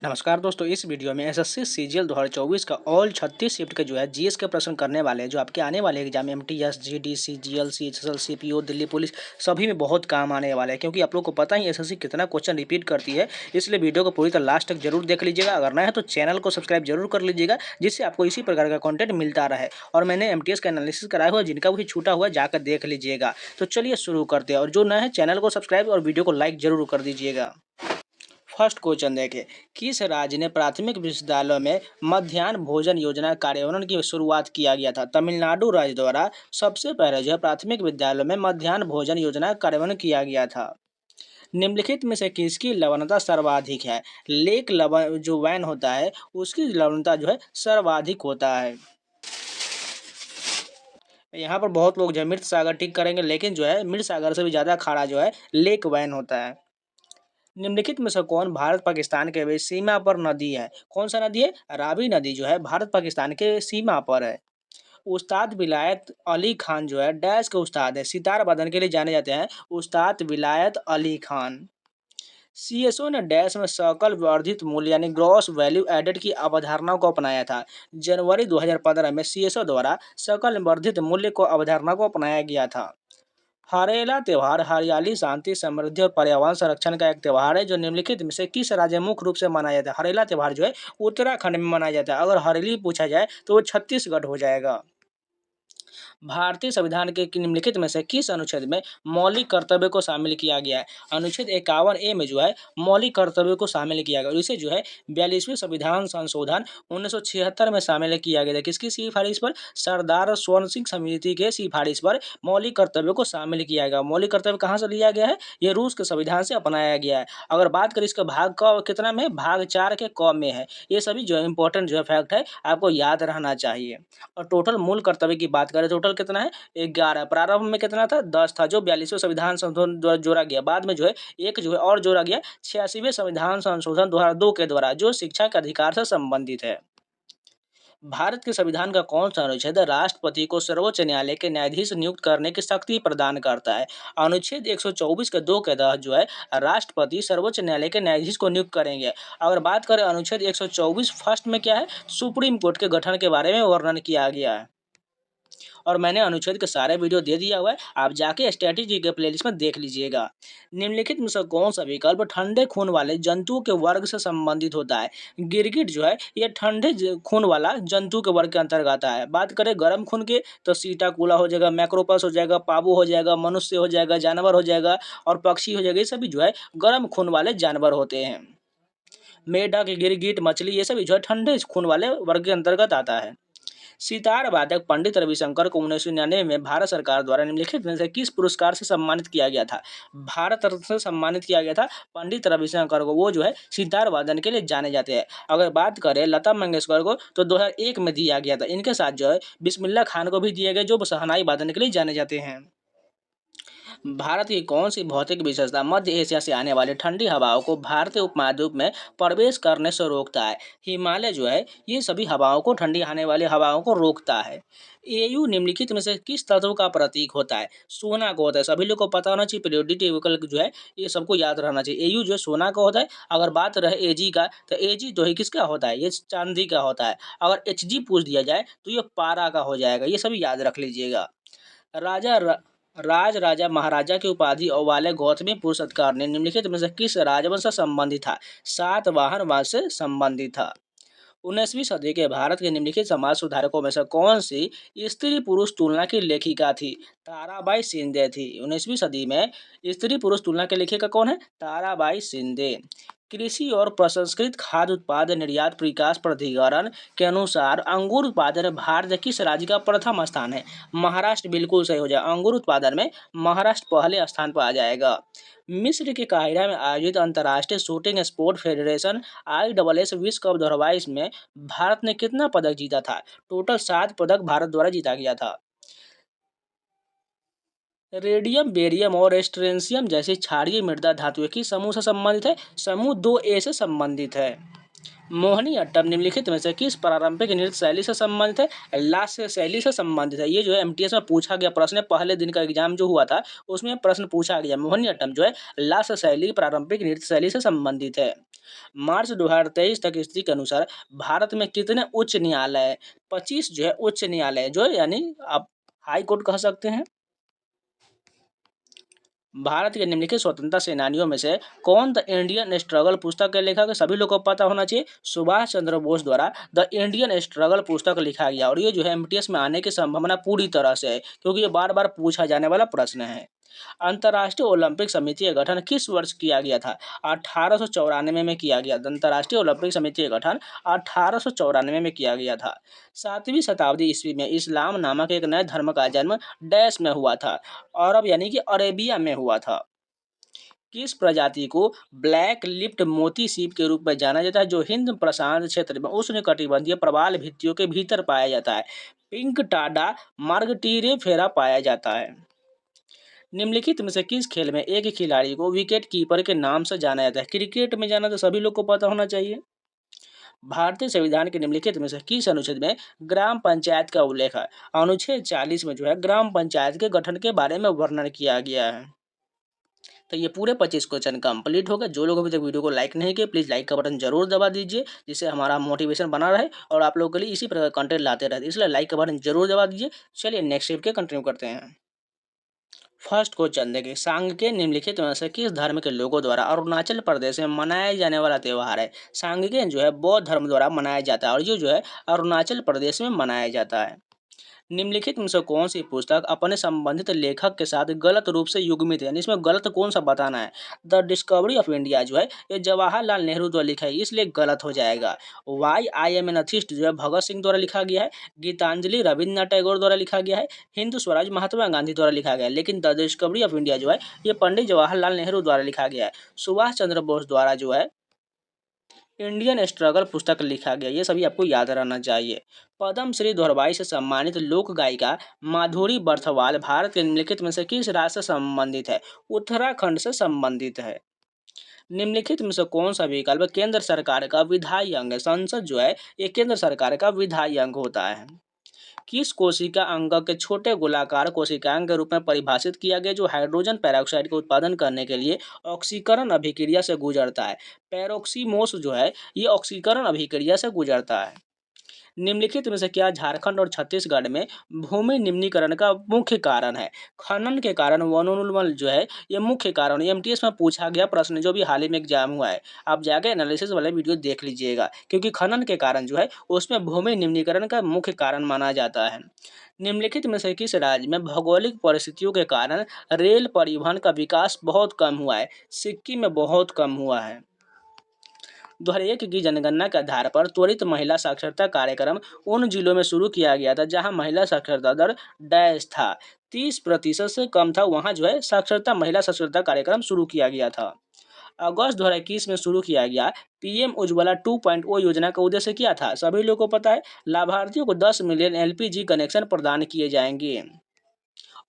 नमस्कार दोस्तों, इस वीडियो में एसएससी सीजीएल 2024 का ऑल 36 शिफ्ट के जीएस के प्रश्न करने वाले हैं जो आपके आने वाले exam MTS, GD, CGL, CHSL, CPO, Delhi police सभी में बहुत काम आने वाले हैं। क्योंकि आप लोग को पता ही एसएससी कितना क्वेश्चन रिपीट करती है, इसलिए वीडियो को पूरी तरह लास्ट तक जरूर देख लीजिएगा। अगर नया है तो चैनल को सब्सक्राइब जरूर कर लीजिएगा, जिससे आपको इसी प्रकार का कॉन्टेंट मिलता रहे। और मैंने एमटीएस का एनालिसिस कराया हुआ, जिनका भी छूटा हुआ जाकर देख लीजिएगा। तो चलिए शुरू करते हैं, और जो नया है चैनल को सब्सक्राइब और वीडियो को लाइक जरूर कर दीजिएगा। फर्स्ट क्वेश्चन देखें, किस राज्य ने प्राथमिक विद्यालयों में मध्याह्न भोजन योजना कार्यान्वयन की शुरुआत किया गया था? तमिलनाडु राज्य द्वारा सबसे पहले प्राथमिक विद्यालयों में मध्याह्न भोजन योजना कार्यान्वयन किया गया था। निम्नलिखित में से किसकी लवणता सर्वाधिक है? लेक लवण जो वैन होता है उसकी लवणता सर्वाधिक होता है। यहाँ पर बहुत लोग मृत सागर टिक करेंगे, लेकिन मृत सागर से भी ज्यादा खारा लेक वैन होता है। निम्नलिखित में से कौन भारत पाकिस्तान के बीच सीमा पर नदी है? कौन सा नदी है? रावी नदी भारत पाकिस्तान के सीमा पर है। उस्ताद विलायत अली खान डैश के उस्ताद है? सितार वादन के लिए जाने जाते हैं उस्ताद विलायत अली खान। सीएसओ ने डैश में सकल वर्धित मूल्य यानी ग्रॉस वैल्यू एडेड की अवधारणा को अपनाया था। जनवरी 2015 में सीएसओ द्वारा सकल वर्धित मूल्य को अवधारणा को अपनाया गया था। हरेला त्योहार हरियाली, शांति, समृद्धि और पर्यावरण संरक्षण का एक त्योहार है जो निम्नलिखित में से किस राज्य में मुख्य रूप से मनाया जाता है? हरेला त्योहार उत्तराखंड में मनाया जाता है। अगर हरेली पूछा जाए तो वो छत्तीसगढ़ हो जाएगा। भारतीय संविधान के निम्नलिखित में से किस अनुच्छेद में मौलिक कर्तव्य को शामिल किया गया है? अनुच्छेद 51A में मौलिक कर्तव्य को शामिल किया गया और इसे 42वें संविधान संशोधन 1976 में शामिल किया गया था। किसकी सिफारिश पर? सरदार स्वर्ण सिंह समिति के सिफारिश पर मौलिक कर्तव्य को शामिल किया गया। मौलिक कर्तव्य कहाँ से लिया गया है? ये रूस के संविधान से अपनाया गया है। अगर बात करें इसका भाग का कितना में, भाग 4 के क में है। ये सभी इंपॉर्टेंट फैक्ट है, आपको याद रहना चाहिए। और टोटल मूल कर्तव्य की बात करें, टोटल कितना है? 11। प्रारंभ में कितना था? 10 था, जो 42वें संविधान संशोधन द्वारा जोड़ा गया। बाद में एक और जोड़ा गया 86वें संविधान संशोधन 2002 के द्वारा, जो शिक्षा के अधिकार से संबंधित है। भारत के संविधान का कौन सा अनुच्छेद राष्ट्रपति को सर्वोच्च न्यायालय के न्यायाधीश नियुक्त करने की शक्ति प्रदान करता है? अनुच्छेद 124 के 2 के तहत राष्ट्रपति सर्वोच्च न्यायालय के न्यायाधीश को नियुक्त करेंगे। अगर बात करें अनुच्छेद 124 फर्स्ट में क्या है? सुप्रीम कोर्ट के गठन के बारे में वर्णन किया गया है। और मैंने अनुच्छेद के सारे वीडियो दे दिया हुआ है, आप जाके स्ट्रेटेजी के प्लेलिस्ट में देख लीजिएगा। निम्नलिखित में से कौन सा विकल्प ठंडे खून वाले जंतुओं के वर्ग से संबंधित होता है? गिरगिट ये ठंडे खून वाला जंतु के वर्ग के अंतर्गत आता है। बात करें गर्म खून के तो सीटाकुला हो जाएगा, मैक्रोपस हो जाएगा, पाबू हो जाएगा, मनुष्य हो जाएगा, जानवर हो जाएगा और पक्षी हो जाएगा। ये सभी गर्म खून वाले जानवर होते हैं। मेढक, गिरगिट, मछली ये सभी ठंडे खून वाले वर्ग के अंतर्गत आता है। सितार वादक पंडित रविशंकर को 1999 में भारत सरकार द्वारा निम्नलिखित में से किस पुरस्कार से सम्मानित किया गया था? भारत रत्न से सम्मानित किया गया था पंडित रविशंकर को। वो सितार वादन के लिए जाने जाते हैं। अगर बात करें लता मंगेशकर को तो 2001 में दिया गया था। इनके साथ बिस्मिल्लाह खान को भी दिया गया, जो शहनाई वादन के लिए जाने जाते हैं। भारत की कौन सी भौतिक विशेषता मध्य एशिया से आने वाली ठंडी हवाओं को भारतीय उपमहाद्वीप में प्रवेश करने से रोकता है? हिमालय ये सभी हवाओं को, ठंडी आने वाली हवाओं को रोकता है। एयू निम्नलिखित में से किस तत्व का प्रतीक होता है? सोना का होता है। सभी लोग को पता होना चाहिए, पीरियोडिक टेबल ये सबको याद रहना चाहिए। एयू सोना का होता है। अगर बात रहे एजी का तो एजी किसका होता है? ये चांदी का होता है। अगर एचजी पूछ दिया जाए तो ये पारा का हो जाएगा। ये सभी याद रख लीजिएगा। राजा महाराजा की उपाधि वाले गौतमीपुत्र सत्कार ने निम्नलिखित में से किस राजवंश से संबंधित था? सातवाहन वंश से संबंधित था। 19वीं सदी के भारत के निम्नलिखित समाज सुधारकों में से कौन सी स्त्री पुरुष तुलना की लेखिका थी? ताराबाई शिंदे थी। 19वीं सदी में स्त्री पुरुष तुलना की लेखिका कौन है? ताराबाई शिंदे। कृषि और प्रसंस्कृत खाद्य उत्पाद निर्यात विकास प्राधिकरण के अनुसार अंगूर उत्पादन में भारत के किस राज्य का प्रथम स्थान है? महाराष्ट्र बिल्कुल सही हो जाए। अंगूर उत्पादन में महाराष्ट्र पहले स्थान पर आ जाएगा। मिस्र के काहिरा में आयोजित अंतर्राष्ट्रीय शूटिंग स्पोर्ट फेडरेशन ISS विश्व कप 2022 में भारत ने कितना पदक जीता था? टोटल 7 पदक भारत द्वारा जीता गया था। रेडियम, बेरियम और स्ट्रेंशियम जैसी क्षारीय मृदा धातुएं किस समूह से संबंधित है? समूह 2A से संबंधित है। मोहिनी अट्टम निम्नलिखित में से किस पारंपरिक नृत्य शैली से संबंधित है? लास्य शैली से संबंधित है। ये जो है एमटीएस में पूछा गया प्रश्न है, पहले दिन का एग्जाम जो हुआ था उसमें प्रश्न पूछा गया। मोहिनी अट्टम जो है लास्य शैली पारंपरिक नृत्य शैली से संबंधित है। मार्च 2023 तक स्थिति के अनुसार भारत में कितने उच्च न्यायालय? 25 जो है उच्च न्यायालय, जो है यानी आप हाई कोर्ट कह सकते हैं। भारत के निम्नलिखित स्वतंत्रता सेनानियों में से कौन द इंडियन स्ट्रगल पुस्तक के लेखक है? सभी लोगों को पता होना चाहिए, सुभाष चंद्र बोस द्वारा द इंडियन स्ट्रगल पुस्तक लिखा गया। और ये जो है एमटीएस में आने की संभावना पूरी तरह से है, क्योंकि ये बार बार पूछा जाने वाला प्रश्न है। अंतर्राष्ट्रीय ओलंपिक समिति का गठन किस वर्ष किया गया था? 1894 में किया गया। अंतर्राष्ट्रीय ओलंपिक समिति का गठन 1894 में किया गया था। 7वीं शताब्दी ईस्वी में इस्लाम नामक एक नए धर्म का जन्म डैश में हुआ था? अरब यानी कि अरेबिया में हुआ था। किस प्रजाति को ब्लैक लिप्ड मोती सीप के रूप में जाना जाता है, जो हिंद प्रशांत क्षेत्र में उष्णकटिबंधीय प्रवाल भित्तियों के भीतर पाया जाता है? पिंक टाडा मार्गटीरेफेरा पाया जाता है। निम्नलिखित में से किस खेल में एक खिलाड़ी को विकेट कीपर के नाम से जाना जाता है? क्रिकेट में जाना तो सभी लोग को पता होना चाहिए। भारतीय संविधान के निम्नलिखित में से किस अनुच्छेद में ग्राम पंचायत का उल्लेख है? अनुच्छेद 40 में जो है ग्राम पंचायत के गठन के बारे में वर्णन किया गया है। तो ये पूरे 25 क्वेश्चन कंप्लीट हो गए। जो लोग अभी तक वीडियो को लाइक नहीं किए, प्लीज़ लाइक का बटन जरूर दबा दीजिए, जिससे हमारा मोटिवेशन बना रहे और आप लोगों के लिए इसी प्रकार कंटेंट लाते रहते, इसलिए लाइक का बटन जरूर दबा दीजिए। चलिए नेक्स्ट स्टेप के कंटिन्यू करते हैं। फर्स्ट क्वेश्चन देखिए, सांग निम्नलिखित में से किस धर्म के लोगों द्वारा अरुणाचल प्रदेश में मनाया जाने वाला त्यौहार है? सांगकेन जो है बौद्ध धर्म द्वारा मनाया जाता है और ये जो है अरुणाचल प्रदेश में मनाया जाता है। निम्नलिखित में से कौन सी पुस्तक अपने संबंधित लेखक के साथ गलत रूप से युग्मित है, यानी इसमें गलत कौन सा बताना है? द डिस्कवरी ऑफ इंडिया जो है ये जवाहरलाल नेहरू द्वारा लिखा है, इसलिए गलत हो जाएगा। वाई आई एम एन अथिस्ट जो है भगत सिंह द्वारा लिखा गया है। गीतांजलि रविन्द्रनाथ टैगोर द्वारा लिखा गया है। हिंदू स्वराज महात्मा गांधी द्वारा लिखा गया है। लेकिन द डिस्कवरी ऑफ इंडिया जो है ये पंडित जवाहरलाल नेहरू द्वारा लिखा गया है। सुभाष चंद्र बोस द्वारा जो है इंडियन स्ट्रगल पुस्तक लिखा गया। ये सभी आपको याद रहना चाहिए। पद्म श्री द्वारबाई से सम्मानित लोक गायिका माधुरी बर्थवाल भारत के निम्नलिखित में से किस राज्य से संबंधित है? उत्तराखंड से संबंधित है। निम्नलिखित में से कौन सा विकल्प केंद्र सरकार का विधायी अंग है? संसद जो है ये केंद्र सरकार का विधायी अंग होता है। किस कोशिका अंग के छोटे गोलाकार कोशिकांग के रूप में परिभाषित किया गया, जो हाइड्रोजन पेरोक्साइड का उत्पादन करने के लिए ऑक्सीकरण अभिक्रिया से गुजरता है? पेरोक्सीमोस जो है ये ऑक्सीकरण अभिक्रिया से गुजरता है। निम्नलिखित में से क्या झारखंड और छत्तीसगढ़ में भूमि निम्नीकरण का मुख्य कारण है? खनन के कारण वनोन्मूलन जो है ये मुख्य कारण। एमटीएस में पूछा गया प्रश्न जो भी हाल ही में एग्जाम हुआ है, आप जाके एनालिसिस वाला वीडियो देख लीजिएगा, क्योंकि खनन के कारण जो है उसमें भूमि निम्नीकरण का मुख्य कारण माना जाता है। निम्नलिखित में से किस राज्य में भौगोलिक परिस्थितियों के कारण रेल परिवहन का विकास बहुत कम हुआ है? सिक्किम में बहुत कम हुआ है। 2001 की जनगणना के आधार पर त्वरित महिला साक्षरता कार्यक्रम उन जिलों में शुरू किया गया था जहां महिला साक्षरता दर डैश था, 30% से कम था, वहां जो है साक्षरता महिला साक्षरता कार्यक्रम शुरू किया गया था। अगस्त 2021 में शुरू किया गया पीएम उज्ज्वला 2.0 योजना का उद्देश्य क्या था? सभी लोगों को पता है, लाभार्थियों को 10 मिलियन एलपीजी कनेक्शन प्रदान किए जाएंगे।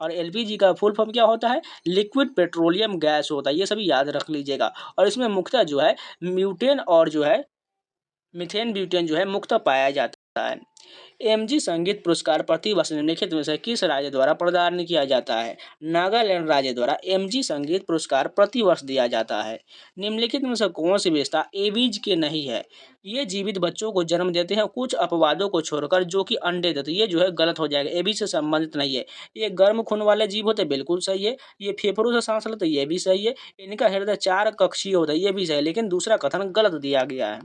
और एलपीजी का फुल फॉर्म क्या होता है? लिक्विड पेट्रोलियम गैस होता है, ये सभी याद रख लीजिएगा। और इसमें मुख्यतः जो है म्यूटेन और जो है मिथेन ब्यूटेन जो है मुक्त पाया जाता है। एमजी संगीत पुरस्कार प्रतिवर्ष निम्नलिखित में से किस राज्य द्वारा प्रदान किया जाता है? नागालैंड राज्य द्वारा एमजी संगीत पुरस्कार प्रतिवर्ष दिया जाता है। निम्नलिखित में से कौन सी विशेषता एवीज के नहीं है? ये जीवित बच्चों को जन्म देते हैं कुछ अपवादों को छोड़कर, जो कि अंडे देते हैं, ये जो है गलत हो जाएगा, एवीज से संबंधित नहीं है। ये गर्म खून वाले जीव होते, बिल्कुल सही है। ये फेफड़ों से सांस लेते, ये भी सही है। इनका हृदय 4 कक्षीय होता है, ये भी सही है, लेकिन दूसरा कथन गलत दिया गया है।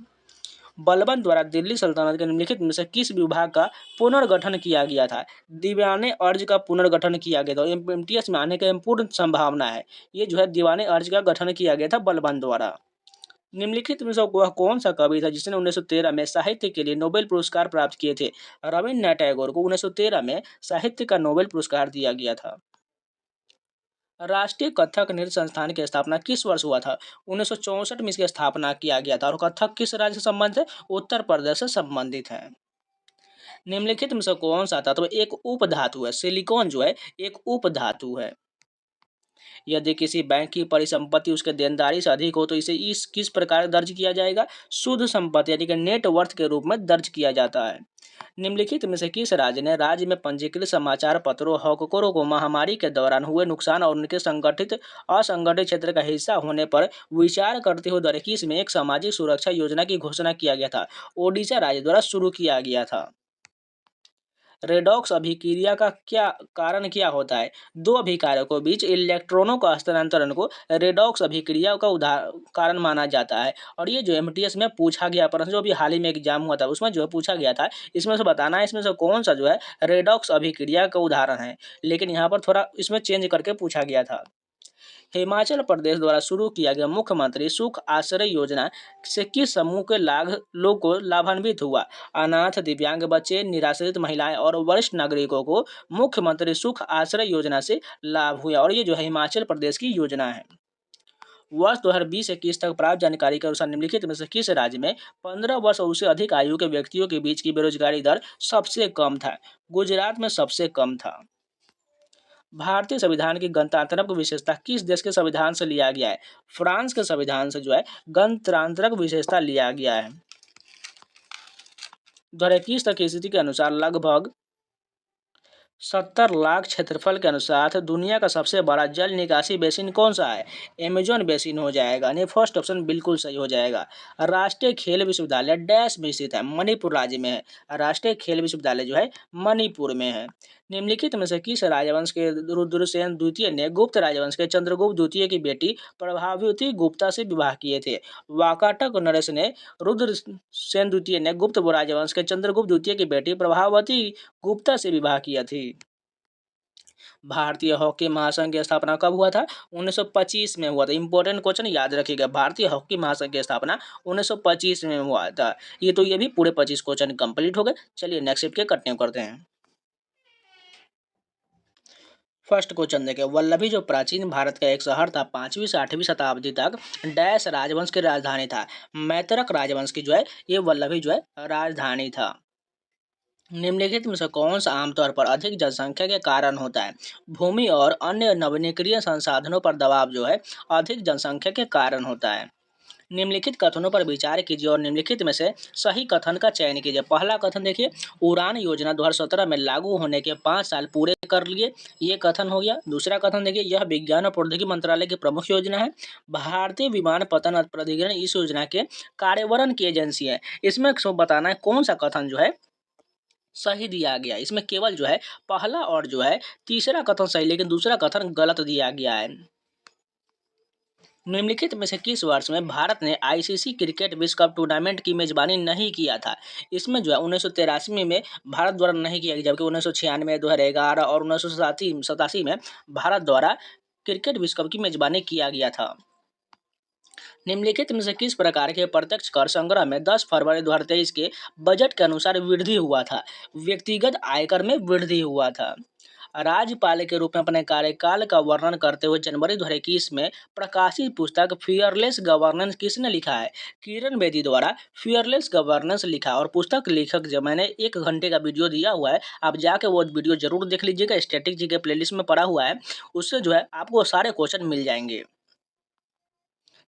बलबन द्वारा दिल्ली सल्तनत के निम्नलिखित में से किस विभाग का पुनर्गठन किया गया था? दीवाने अर्ज का पुनर्गठन किया गया था। एमटीएस में आने की पूर्ण संभावना है। ये जो है दीवाने अर्ज का गठन किया गया था बलबन द्वारा। निम्नलिखित में से वह कौन सा कवि था जिसने 1913 में साहित्य के लिए नोबेल पुरस्कार प्राप्त किए थे? रविन्द्रनाथ टैगोर को 1913 में साहित्य का नोबेल पुरस्कार दिया गया था। राष्ट्रीय कथक नृत्य संस्थान की स्थापना किस वर्ष हुआ था? 1964 में इसकी स्थापना किया गया था। और कथक किस राज्य से संबंधित है? उत्तर प्रदेश से संबंधित है। निम्नलिखित में से कौन सा तत्व एक उपधातु है? सिलिकॉन जो है एक उपधातु है। यदि किसी बैंक की परिसंपत्ति उसके देनदारी से अधिक हो तो इसे इस किस प्रकार दर्ज किया जाएगा? शुद्ध संपत्ति यानी कि नेट वर्थ के रूप में दर्ज किया जाता है। निम्नलिखित में से किस राज्य में पंजीकृत समाचार पत्रों हककों को महामारी के दौरान हुए नुकसान और उनके संगठित असंगठित क्षेत्र का हिस्सा होने पर विचार करते हुए 2021 में एक सामाजिक सुरक्षा योजना की घोषणा किया गया था? ओडिशा राज्य द्वारा शुरू किया गया था। रेडॉक्स अभिक्रिया का क्या कारण क्या होता है? दो अभिकारों के बीच इलेक्ट्रॉनों का हस्तांतरण को रेडॉक्स अभिक्रिया का कारण माना जाता है। और ये जो एमटीएस में पूछा गया प्रश्न, जो अभी हाल ही में एग्जाम हुआ था उसमें जो है पूछा गया था, इसमें से बताना है इसमें से कौन सा जो है रेडॉक्स अभिक्रिया का उदाहरण है। लेकिन यहाँ पर थोड़ा इसमें चेंज करके पूछा गया था। हिमाचल प्रदेश द्वारा शुरू किया गया मुख्यमंत्री सुख आश्रय योजना से किस समूह के लोग को लाभान्वित हुआ? अनाथ, दिव्यांग बच्चे, निराश्रित महिलाएं और वरिष्ठ नागरिकों को मुख्यमंत्री सुख आश्रय योजना से लाभ हुआ। और ये जो है हिमाचल प्रदेश की योजना है। वर्ष 2020-21 तक प्राप्त जानकारी के अनुसार निम्नलिखित में से किस राज्य में 15 वर्ष और उससे अधिक आयु के व्यक्तियों के बीच की बेरोजगारी दर सबसे कम था? गुजरात में सबसे कम था। भारतीय संविधान की गणतांत्रिक विशेषता किस देश के संविधान से लिया गया है? फ्रांस के संविधान से जो है गणतांत्रिक विशेषता लिया गया है। 2021 तक की स्थिति के अनुसार लगभग 70 लाख क्षेत्रफल के अनुसार दुनिया का सबसे बड़ा जल निकासी बेसिन कौन सा है? अमेजोन बेसिन हो जाएगा। नहीं, फर्स्ट ऑप्शन बिल्कुल सही हो जाएगा। राष्ट्रीय खेल विश्वविद्यालय डैश में स्थित है? मणिपुर राज्य में है। राष्ट्रीय खेल विश्वविद्यालय जो है मणिपुर में है। निम्नलिखित में से किस राजवंश के रुद्रसेन द्वितीय ने गुप्त राजवंश के चंद्रगुप्त द्वितीय की बेटी प्रभावती गुप्ता से विवाह किए थे? वाकाटक नरेश ने रुद्रसेन द्वितीय ने गुप्त राजवंश के चंद्रगुप्त द्वितीय की बेटी प्रभावती गुप्ता से विवाह किया थी। भारतीय हॉकी महासंघ की स्थापना कब हुआ था? 1925 में हुआ था। इंपॉर्टेंट क्वेश्चन याद रखिएगा। भारतीय हॉकी महासंघ की स्थापना 1925 में हुआ था। ये भी पूरे 25 क्वेश्चन कंप्लीट हो गए। चलिए नेक्स्ट के कंटिन्यू करते हैं। फर्स्ट क्वेश्चन देखिए, वल्लभी जो प्राचीन भारत का एक शहर था 5वीं से 8वीं शताब्दी तक डैश राजवंश की राजधानी था? मैत्रक राजवंश की जो है ये वल्लभी जो है राजधानी था। निम्नलिखित में से कौन सा आमतौर पर अधिक जनसंख्या के कारण होता है? भूमि और अन्य नवीनीकरणीय संसाधनों पर दबाव जो है अधिक जनसंख्या के कारण होता है। निम्नलिखित कथनों पर विचार कीजिए और निम्नलिखित में से सही कथन का चयन कीजिए। पहला कथन देखिए, उड़ान योजना 2017 में लागू होने के 5 साल पूरे कर लिए, ये कथन हो गया। दूसरा कथन देखिए, यह विज्ञान और प्रौद्योगिकी मंत्रालय की प्रमुख योजना है। भारतीय विमानपत्तन प्राधिकरण इस योजना के कार्यान्वयन की एजेंसी है। इसमें बताना है कौन सा कथन जो है सही दिया गया। इसमें केवल जो है पहला और जो है तीसरा कथन सही, लेकिन दूसरा कथन गलत दिया गया है। निम्नलिखित में से किस वर्ष में भारत ने आईसीसी क्रिकेट विश्व कप टूर्नामेंट की मेजबानी नहीं किया था? इसमें जो है 1983 में भारत द्वारा नहीं किया गया, जबकि 1996, 2011 और 1987 में भारत द्वारा क्रिकेट विश्व कप की मेजबानी किया गया था। निम्नलिखित में से किस प्रकार के प्रत्यक्ष कर संग्रह में 10 फरवरी 2023 के बजट के अनुसार वृद्धि हुआ था? व्यक्तिगत आयकर में वृद्धि हुआ था। राज्यपाल के रूप में अपने कार्यकाल का वर्णन करते हुए जनवरी 2021 में प्रकाशित पुस्तक फियरलेस गवर्नेंस किसने लिखा है? किरण बेदी द्वारा फियरलेस गवर्नेंस लिखा। और पुस्तक लेखक जो मैंने 1 घंटे का वीडियो दिया हुआ है, आप जाके वो वीडियो जरूर देख लीजिएगा। स्टैटिक जी के प्लेलिस्ट में पड़ा हुआ है, उससे जो है आपको सारे क्वेश्चन मिल जाएंगे।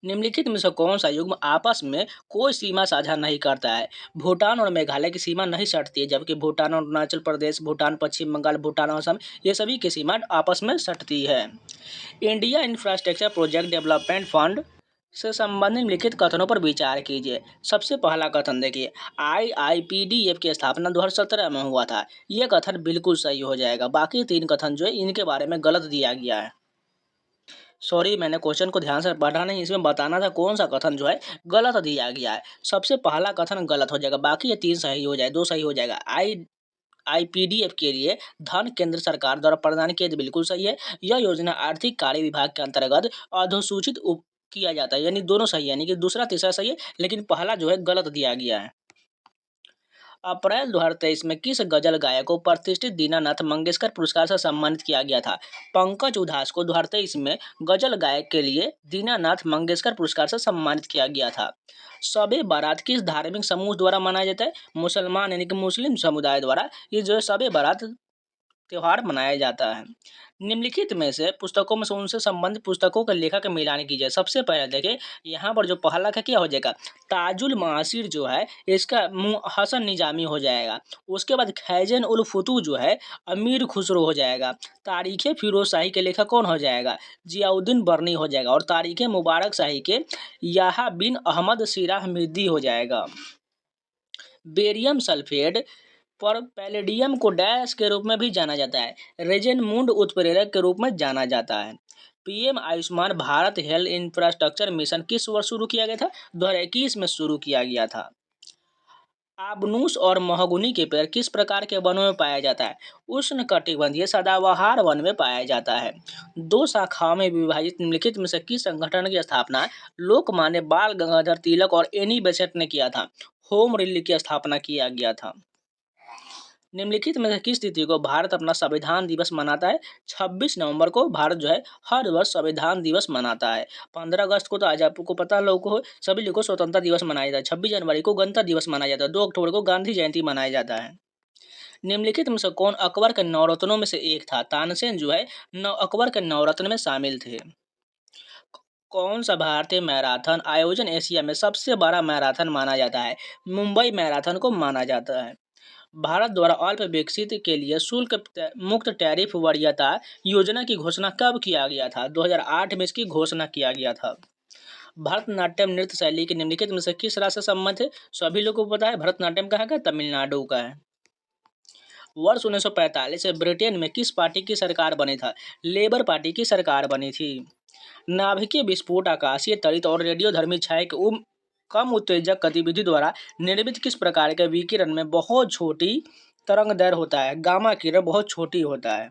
निम्नलिखित में से कौन सा युग्म आपस में कोई सीमा साझा नहीं करता है? भूटान और मेघालय की सीमा नहीं सटती है, जबकि भूटान और अरुणाचल प्रदेश, भूटान पश्चिम बंगाल, भूटान असम, ये सभी की सीमा आपस में सटती है। India infrastructure project development fund से संबंधित निम्नलिखित कथनों पर विचार कीजिए। सबसे पहला कथन देखिए, IIPDF की स्थापना 2017 में हुआ था। ये कथन बिल्कुल सही हो जाएगा। बाकी 3 कथन जो है इनके बारे में गलत दिया गया है। सॉरी, मैंने क्वेश्चन को ध्यान से पढ़ा नहीं, इसमें बताना था कौन सा कथन जो है गलत दिया गया है। सबसे पहला कथन गलत हो जाएगा, बाकी ये 3 सही हो जाए, 2 सही हो जाएगा। IPDF के लिए धन केंद्र सरकार द्वारा प्रदान किया तो बिल्कुल सही है। यह योजना आर्थिक कार्य विभाग के अंतर्गत अधोसूचित किया जाता है, यानी दोनों सही है, यानी कि दूसरा तीसरा सही है, लेकिन पहला जो है गलत दिया गया है। अप्रैल 2023 में किस गजल गायक को प्रतिष्ठित दीनानाथ मंगेशकर पुरस्कार से सम्मानित किया गया था? पंकज उधास को 2023 में गजल गायक के लिए दीनानाथ मंगेशकर पुरस्कार से सम्मानित किया गया था। शबे बारात किस धार्मिक समूह द्वारा मनाया जाता है? मुसलमान यानी कि मुस्लिम समुदाय द्वारा ये जो है शबे बारात त्योहार मनाया जाता है। निम्नलिखित में से पुस्तकों में से उनसे संबंधित पुस्तकों के लेखक मिलान कीजिए। सबसे पहले देखिए यहाँ पर जो पहला का क्या हो जाएगा, ताजुल मासिर जो है इसका हसन निजामी हो जाएगा। उसके बाद खैजन उल फुतू जो है अमीर खुसरो हो जाएगा। तारीख़ फिरोज शाही के लेखक कौन हो जाएगा, जियाउद्दीन बर्नी हो जाएगा। और तारीख़ मुबारक शाही के याहा बिन अहमद सिराह मिर्दी हो जाएगा। बेरियम सल्फेट पर पैलेडियम को डैश के रूप में भी जाना जाता है, रेजेनमुंड उत्प्रेरक के रूप में जाना जाता है। PM Ayushman Bharat health infrastructure mission किस वर्ष शुरू किया गया था, 2021 में शुरू किया गया था। आबनूस और महोगनी के पेड़ किस प्रकार के वनों में पाया जाता है, उष्णकटिबंधीय सदाबहार वन में पाया जाता है। दो शाखाओं में विभाजित निम्नलिखित में से किस संगठन की स्थापना लोकमान्य बाल गंगाधर तिलक और एनी बेसेंट ने किया था, होम रूल की स्थापना किया गया था। निम्नलिखित में से किस तिथि को भारत अपना संविधान दिवस मनाता है, 26 नवंबर को भारत जो है हर वर्ष संविधान दिवस मनाता है। 15 अगस्त को तो आज आपको पता लोगों को सभी लोगों को स्वतंत्रता दिवस मनाया जाता है। 26 जनवरी को गणतंत्र दिवस मनाया जाता है। 2 अक्टूबर को गांधी जयंती मनाया जाता है। निम्नलिखित में से कौन अकबर के नवरत्नों में से एक था, तानसेन जो है अकबर के नवरत्न में शामिल थे। कौन सा भारतीय मैराथन आयोजन एशिया में सबसे बड़ा मैराथन माना जाता है, मुंबई मैराथन को माना जाता है। भारत द्वारा अल्प विकसित के लिए शुल्क मुक्त टैरिफ वरीयता योजना की घोषणा कब किया गया था, 2008 में इसकी घोषणा किया गया था। भरतनाट्यम नृत्य शैली के निम्नलिखित में से किस राज्य से संबंध है, सभी लोगों को पता है भरतनाट्यम कहाँ का, तमिलनाडु का है। वर्ष 1945 से ब्रिटेन में किस पार्टी की सरकार बनी था, लेबर पार्टी की सरकार बनी थी। नाभिकीय विस्फोट आकाशीय तड़ित और रेडियोधर्मी छाया के कम उत्तेजक गतिविधि द्वारा निर्मित किस प्रकार के विकिरण में बहुत छोटी तरंग दैर्घ्य होता है, गामा किरण बहुत छोटी होता है।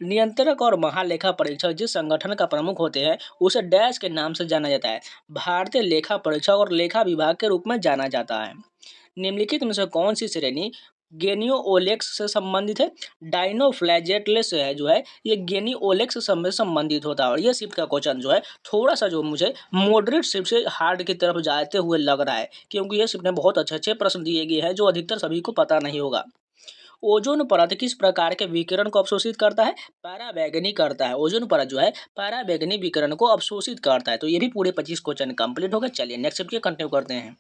नियंत्रक और महालेखा परीक्षक जिस संगठन का प्रमुख होते हैं उसे डैश के नाम से जाना जाता है, भारतीय लेखा परीक्षक और लेखा विभाग के रूप में जाना जाता है। निम्नलिखित में से कौन सी श्रेणी गेनियोलेक्स से संबंधित है, डाइनोफ्लैजेलेट्स है जो है ये गेनियोलेक्स से संबंधित होता है। और ये शिफ्ट का क्वेश्चन जो है थोड़ा सा जो मुझे मॉडरेट शिफ्ट से हार्ड की तरफ जाते हुए लग रहा है, क्योंकि ये शिफ्ट में बहुत अच्छे अच्छे प्रश्न दिए गए हैं जो अधिकतर सभी को पता नहीं होगा। ओजोन परत किस प्रकार के विकिरण को अवशोषित करता है, पराबैंगनी करता है। ओजोन परत जो है पराबैंगनी विकिरण को अवशोषित करता है। तो ये भी पूरे 25 क्वेश्चन कंप्लीट हो गए। चलिए नेक्स्ट शिफ्ट कंटिन्यू करते हैं।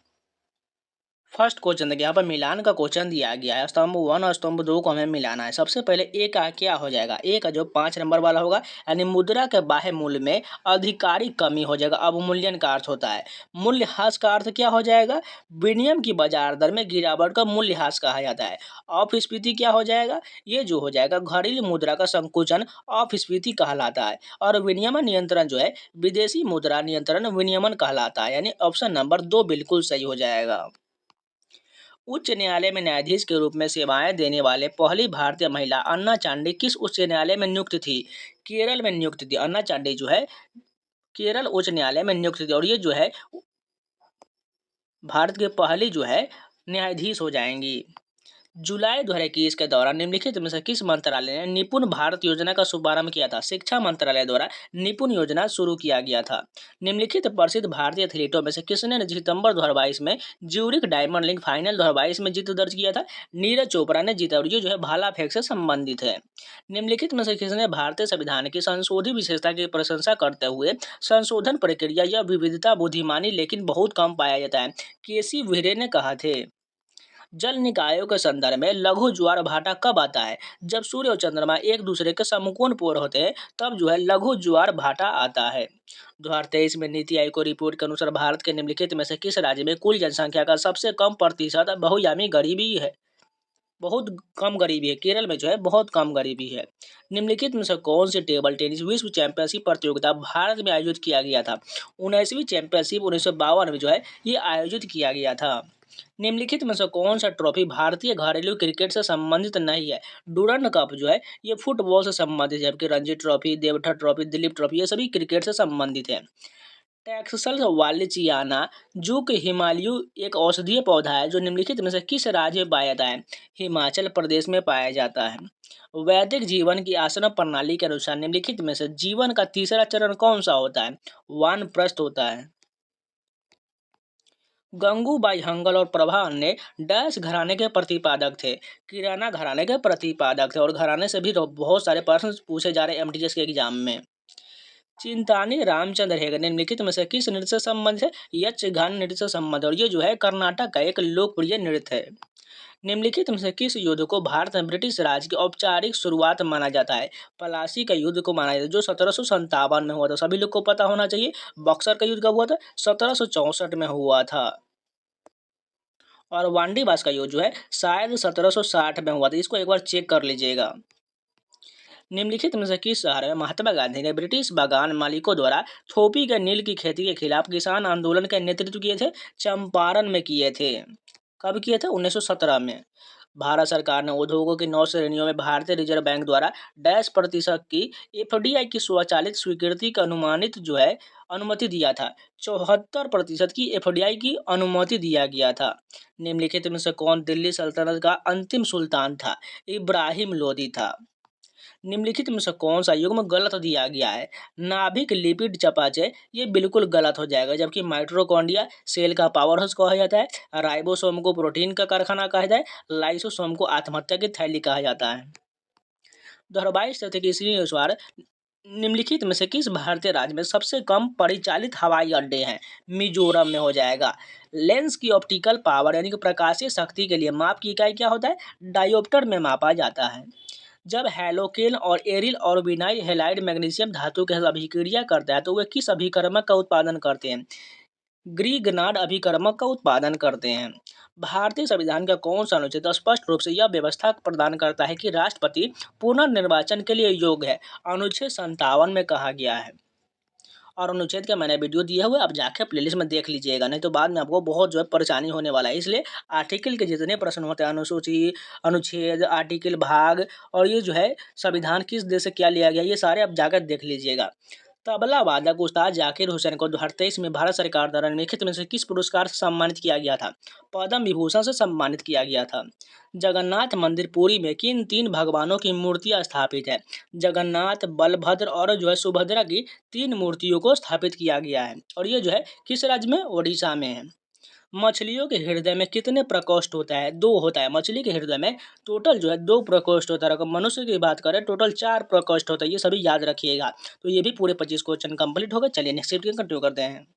फर्स्ट क्वेश्चन देखिए यहाँ पर मिलान का क्वेश्चन दिया गया है। स्तंभ 1 और स्तंभ 2 को हमें मिलाना है। सबसे पहले ए का क्या हो जाएगा, ए का जो 5 नंबर वाला होगा यानी मुद्रा के बाह्य मूल्य में आधिकारिक कमी हो जाएगा, अवमूल्यन का अर्थ होता है। मूल्यह्रास का अर्थ क्या हो जाएगा, विनिमय की बाजार दर में गिरावट का मूल्यह्रास कहा जाता है। अपस्फीति क्या हो जाएगा, ये जो हो जाएगा घरेलू मुद्रा का संकुचन अपस्फीति कहलाता है। और विनियमन नियंत्रण जो है विदेशी मुद्रा नियंत्रण विनियमन कहलाता है। यानी ऑप्शन नंबर 2 बिल्कुल सही हो जाएगा। उच्च न्यायालय में न्यायाधीश के रूप में सेवाएं देने वाले पहली भारतीय महिला अन्ना चांडी किस उच्च न्यायालय में नियुक्त थी, केरल में नियुक्त थी। अन्ना चांडी जो है केरल उच्च न्यायालय में नियुक्त थी और ये जो है भारत के पहली जो है न्यायाधीश हो जाएंगी। जुलाई 2021 के दौरान निम्नलिखित में से किस मंत्रालय ने निपुण भारत योजना का शुभारंभ किया था, शिक्षा मंत्रालय द्वारा निपुण योजना शुरू किया गया था। निम्नलिखित प्रसिद्ध भारतीय एथलीटों में से किसने सितंबर 2022 में ज्यूरिख डायमंड लीग फाइनल 2022 में जीत दर्ज किया था, नीरज चोपड़ा ने जीता और ये जो है भाला फेंक से संबंधित है। निम्नलिखित में से किसने भारतीय संविधान की संशोधित विशेषता की प्रशंसा करते हुए संशोधन प्रक्रिया या विविधता बुद्धिमानी लेकिन बहुत कम पाया जाता है, केसी विरे ने कहा थे। जल निकायों के संदर्भ में लघु ज्वार भाटा कब आता है, जब सूर्य और चंद्रमा एक दूसरे के समकोण पूर होते हैं तब जो है लघु ज्वार भाटा आता है। 2023 में नीति आयोग की रिपोर्ट के अनुसार भारत के निम्नलिखित में से किस राज्य में कुल जनसंख्या का सबसे कम प्रतिशत बहुयामी गरीबी है, बहुत कम गरीबी है, केरल में जो है बहुत कम गरीबी है। निम्नलिखित में से कौन सी टेबल टेनिस विश्व चैंपियनशिप प्रतियोगिता भारत में आयोजित किया गया था, 19वीं चैंपियनशिप 1952 में जो है ये आयोजित किया गया था। निम्नलिखित में से कौन सा ट्रॉफी भारतीय घरेलू क्रिकेट से संबंधित नहीं है, डूरंड कप जो है ये फुटबॉल से संबंधित है, जबकि Ranji trophy, Deodhar trophy, Duleep trophy ये सभी क्रिकेट से संबंधित है। टैक्सल वालिचियाना जो कि हिमालयू एक औषधीय पौधा है जो निम्नलिखित में से किस राज्य में पाया जाता है, हिमाचल प्रदेश में पाया जाता है। वैदिक जीवन की आसन प्रणाली के अनुसार निम्नलिखित में से जीवन का तीसरा चरण कौन सा होता है, वानप्रस्थ होता है। गंगूबाई हंगल और प्रभा ने डैश घराने के प्रतिपादक थे। किराना घराने के प्रतिपादक थे और घराने से भी बहुत सारे प्रश्न पूछे जा रहे हैं एमटीएस के एग्जाम में। चिंतानी रामचंद्र हेगड़े निम्नलिखित में से किस नृत्य से संबंधित है? यक्षगान नृत्य से संबंध और ये जो है कर्नाटक का एक लोकप्रिय नृत्य है। निम्नलिखित में से किस युद्ध को भारत में ब्रिटिश राज की औपचारिक शुरुआत माना जाता है? प्लासी का युद्ध को माना जाता है जो 1757 में हुआ था। सभी लोग को पता होना चाहिए। बक्सर का युद्ध कब हुआ था? 1764 में हुआ था। और वांडीबास का युद्ध जो है शायद 1760 में हुआ था। इसको एक बार चेक कर लीजिएगा। निम्नलिखित में से किस शहर में महात्मा गांधी ने ब्रिटिश बागान मालिकों द्वारा थोपी के नील की खेती के खिलाफ किसान आंदोलन का नेतृत्व किए थे? चंपारण में किए थे। कब किए थे? 1917 में। भारत सरकार ने उद्योगों की 9 श्रेणियों में भारतीय रिजर्व बैंक द्वारा डैश प्रतिशत की एफडीआई की स्वचालित स्वीकृति का अनुमानित जो है अनुमति दिया था। 74% की एफडीआई की अनुमति दिया गया था। निम्नलिखित में से कौन दिल्ली सल्तनत का अंतिम सुल्तान था? इब्राहिम लोदी था। निम्नलिखित में से कौन सा युग्म गलत दिया गया है? नाभिक लिपिड चयापचय ये बिल्कुल गलत हो जाएगा। जबकि माइटोकॉन्ड्रिया सेल का पावर हाउस कहा जाता है। राइबोसोम को प्रोटीन का कारखाना कहा जाता है। लाइसोसोम को आत्महत्या की थैली कहा जाता है। 2022 तथ्य के इसी अनुसार निम्नलिखित में से किस भारतीय राज्य में सबसे कम परिचालित हवाई अड्डे हैं? मिजोरम में हो जाएगा। लेंस की ऑप्टिकल पावर यानी कि प्रकाशीय शक्ति के लिए माप की इकाई क्या होता है? डायोप्टर में मापा जाता है। जब हैलोकेन और एरिल और विनाइल हेलाइड मैग्नीशियम धातु के साथ अभिक्रिया करता है तो वे किस अभिकर्मक का उत्पादन करते हैं? ग्रीगनाड अभिकर्मक का उत्पादन करते हैं। भारतीय संविधान का कौन सा अनुच्छेद स्पष्ट रूप से यह व्यवस्था प्रदान करता है कि राष्ट्रपति पुनर्निर्वाचन के लिए योग्य है? अनुच्छेद 57 में कहा गया है। और अनुच्छेद का मैंने वीडियो दिया हुआ है, आप जाके प्लेलिस्ट में देख लीजिएगा, नहीं तो बाद में आपको बहुत जो है परेशानी होने वाला है। इसलिए आर्टिकल के जितने प्रश्न होते हैं, अनुसूची, अनुच्छेद, आर्टिकल, भाग और ये जो है संविधान किस देश से क्या लिया गया, ये सारे आप जाकर देख लीजिएगा। तबला वादक उस्ताद जाकिर हुसैन को 2023 में भारत सरकार द्वारा निम्नलिखित में से किस पुरस्कार से सम्मानित किया गया था? पद्म विभूषण से सम्मानित किया गया था। जगन्नाथ मंदिर पुरी में किन 3 भगवानों की मूर्तियां स्थापित है? जगन्नाथ, बलभद्र और जो है सुभद्रा की 3 मूर्तियों को स्थापित किया गया है। और ये जो है किस राज्य में? ओडिशा में है। मछलियों के हृदय में कितने प्रकोष्ठ होता है? 2 होता है। मछली के हृदय में टोटल जो है 2 प्रकोष्ठ होता है। अगर मनुष्य की बात करें टोटल 4 प्रकोष्ठ होता है। ये सभी याद रखिएगा। तो ये भी पूरे 25 क्वेश्चन कंप्लीट हो गए। चलिए नेक्स्ट कंटिन्यू करते हैं।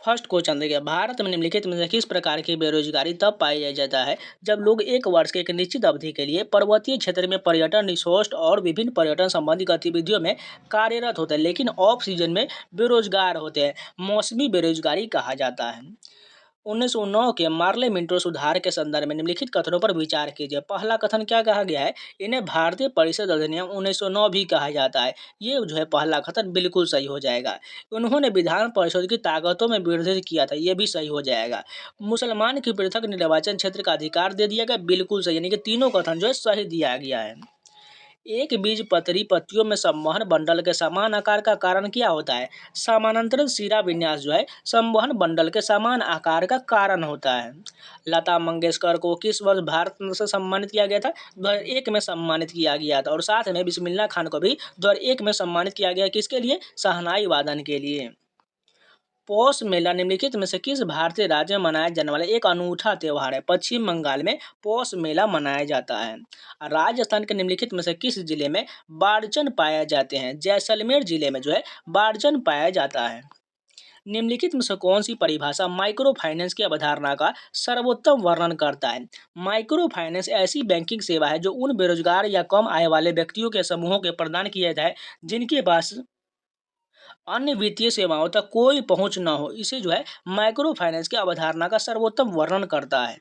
फर्स्ट क्वेश्चन देखिए, भारत में निम्नलिखित में से किस प्रकार की बेरोजगारी तब पाया जाता है जब लोग एक वर्ष के एक निश्चित अवधि के लिए पर्वतीय क्षेत्र में पर्यटन, रिसोर्ट और विभिन्न पर्यटन संबंधी गतिविधियों में कार्यरत होते हैं लेकिन ऑफ सीजन में बेरोजगार होते हैं? मौसमी बेरोजगारी कहा जाता है। 1909 के मार्ले मिंटो सुधार के संदर्भ में निम्नलिखित कथनों पर विचार कीजिए। पहला कथन क्या कहा गया है? इन्हें भारतीय परिषद अधिनियम 1909 भी कहा जाता है। ये जो है पहला कथन बिल्कुल सही हो जाएगा। उन्होंने विधान परिषद की ताकतों में वृद्धि किया था, ये भी सही हो जाएगा। मुसलमान की पृथक निर्वाचन क्षेत्र का अधिकार दे दिया गया, बिल्कुल सही, यानी कि तीनों कथन जो है सही दिया गया है। एक बीजपत्री पत्तियों में संवहन बंडल के समान आकार का कारण क्या होता है? समानांतर शिरा विन्यास जो है संवहन बंडल के समान आकार का कारण होता है। लता मंगेशकर को किस वर्ष भारत रत्न से सम्मानित किया गया था? 2001 में सम्मानित किया गया था। और साथ में बिस्मिल्लाह खान को भी 2001 में सम्मानित किया गया। किसके लिए? शहनाई वादन के लिए। पौष मेला निम्नलिखित में से किस भारतीय राज्य में मनाया जाने वाला एक अनूठा त्योहार है? पश्चिम बंगाल में पौष मेला मनाया जाता है। राजस्थान के निम्नलिखित में से किस जिले में बारजन पाए जाते हैं? जैसलमेर जिले में जो है बारजन पाया जाता है। निम्नलिखित में से कौन सी परिभाषा माइक्रो फाइनेंस की अवधारणा का सर्वोत्तम वर्णन करता है? माइक्रो फाइनेंस ऐसी बैंकिंग सेवा है जो उन बेरोजगार या कम आय वाले व्यक्तियों के समूहों के प्रदान किया जाए जिनके पास अन्य वित्तीय सेवाओं तक कोई पहुंच न हो। इसे जो है माइक्रो फाइनेंस की अवधारणा का सर्वोत्तम वर्णन करता है।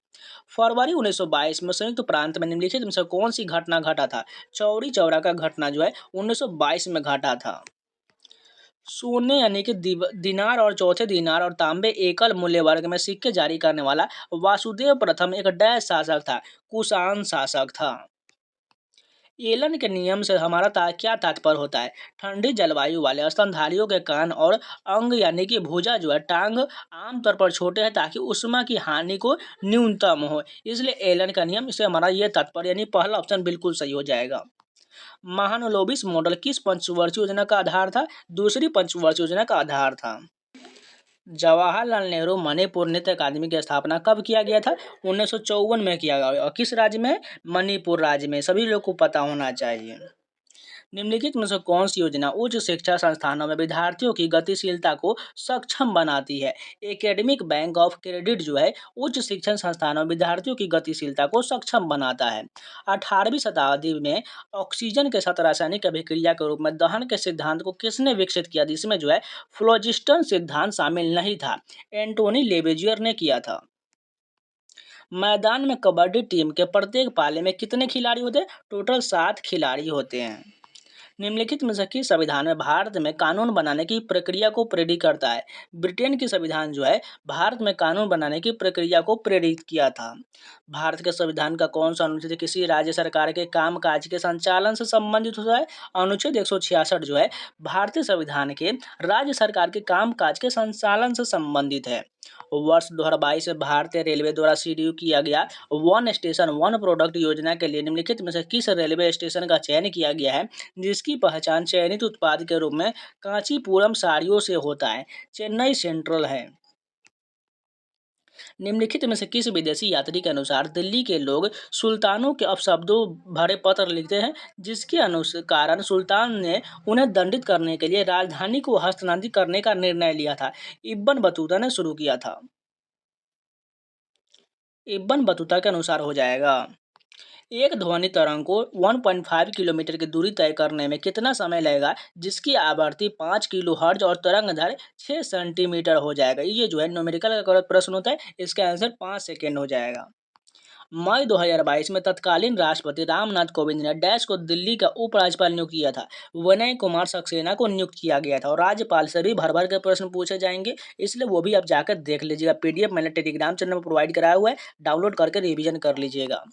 फरवरी 1922 में संयुक्त प्रांत में निम्नलिखित में से कौन सी घटना घटा था? चौरी चौरा का घटना जो है 1922 में घटा था। सोने यानी कि दिनार और चौथे दिनार और तांबे एकल मूल्य वर्ग में सिक्के जारी करने वाला वासुदेव प्रथम एक डैश शासक था? कुषाण शासक था। एलन के नियम से हमारा क्या तात्पर्य होता है? ठंडी जलवायु वाले स्तनधारियों के कान और अंग यानी कि भुजा जो है टांग आमतौर पर छोटे हैं ताकि उष्मा की हानि को न्यूनतम हो, इसलिए एलन का नियम से हमारा ये तात्पर्य, यानी पहला ऑप्शन बिल्कुल सही हो जाएगा। महानलोबिस मॉडल किस पंचवर्षीय योजना का आधार था? दूसरी पंचवर्षीय योजना का आधार था। जवाहरलाल नेहरू मणिपुर नृत्य अकादमी की स्थापना कब किया गया था? 1954 में किया गया। और किस राज्य में? मणिपुर राज्य में। सभी लोग को पता होना चाहिए। निम्नलिखित में से कौन सी योजना उच्च शिक्षा संस्थानों में विद्यार्थियों की गतिशीलता को सक्षम बनाती है? एकेडमिक बैंक ऑफ क्रेडिट जो है उच्च शिक्षण संस्थानों में विद्यार्थियों की गतिशीलता को सक्षम बनाता है। 18वीं शताब्दी में ऑक्सीजन के साथ रासायनिक अभिक्रिया के रूप में दहन के सिद्धांत को किसने विकसित किया? जिसमें जो है फ्लोजिस्टन सिद्धांत शामिल नहीं था, एंटोनी लेवेजियर ने किया था। मैदान में कबड्डी टीम के प्रत्येक पाले में कितने खिलाड़ी होते हैं? टोटल 7 खिलाड़ी होते हैं। निम्नलिखित में से किस संविधान में भारत में कानून बनाने की प्रक्रिया को प्रेरित करता है? ब्रिटेन की संविधान जो है भारत में कानून बनाने की प्रक्रिया को प्रेरित किया था। भारत के संविधान का कौन सा अनुच्छेद किसी राज्य सरकार के कामकाज के संचालन से संबंधित होता है? अनुच्छेद 166 जो है भारतीय संविधान के राज्य सरकार के कामकाज के संचालन से संबंधित है। वर्ष 2022 में भारतीय रेलवे द्वारा शुरू किया गया वन स्टेशन वन प्रोडक्ट योजना के लिए निम्नलिखित में से किस रेलवे स्टेशन का चयन किया गया है, जिसकी पहचान चयनित उत्पाद के रूप में कांचीपुरम साड़ियों से होता है? चेन्नई सेंट्रल है। निम्नलिखित में से किस विदेशी यात्री के अनुसार दिल्ली के लोग सुल्तानों के अपशब्दों भरे पत्र लिखते हैं, जिसके कारण सुल्तान ने उन्हें दंडित करने के लिए राजधानी को हस्तांतरित करने का निर्णय लिया था? इब्न बतूता ने शुरू किया था। इब्न बतूता के अनुसार हो जाएगा। एक ध्वनि तरंग को 1.5 किलोमीटर की दूरी तय करने में कितना समय लगेगा, जिसकी आवृत्ति 5 किलोहर्ट्ज और तरंग दैर्घ्य 6 सेंटीमीटर हो जाएगा? ये जो है न्यूमेरिकल का प्रश्न होता है, इसका आंसर 5 सेकेंड हो जाएगा। मई 2022 में तत्कालीन राष्ट्रपति रामनाथ कोविंद ने डैश को दिल्ली का उपराज्यपाल नियुक्त किया था। विनय कुमार सक्सेना को नियुक्त किया गया था। और राज्यपाल से भी भर भर के प्रश्न पूछे जाएंगे, इसलिए वो भी आप जाकर देख लीजिएगा। पीडीएफ मैंने टेलीग्राम चैनल में प्रोवाइड कराया हुआ है, डाउनलोड करके रिवीजन कर लीजिएगा।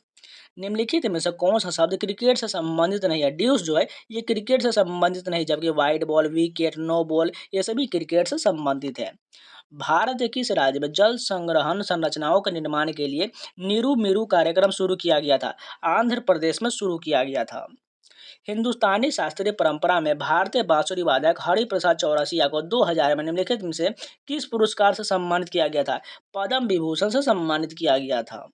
निम्नलिखित में से कौन सा शब्द क्रिकेट से संबंधित नहीं है? ड्यूस जो है ये क्रिकेट से संबंधित नहीं, जबकि wide ball, wicket, no ball ये सभी क्रिकेट से संबंधित है। भारत के किस राज्य में जल संग्रहण संरचनाओं के निर्माण के लिए नीरू मीरू कार्यक्रम शुरू किया गया था? आंध्र प्रदेश में शुरू किया गया था। हिंदुस्तानी शास्त्रीय परंपरा में भारतीय बांसुरी वादक हरि प्रसाद चौरसिया को 2000 में निम्नलिखित में से किस पुरस्कार से सम्मानित किया गया था? पद्म विभूषण से सम्मानित किया गया था।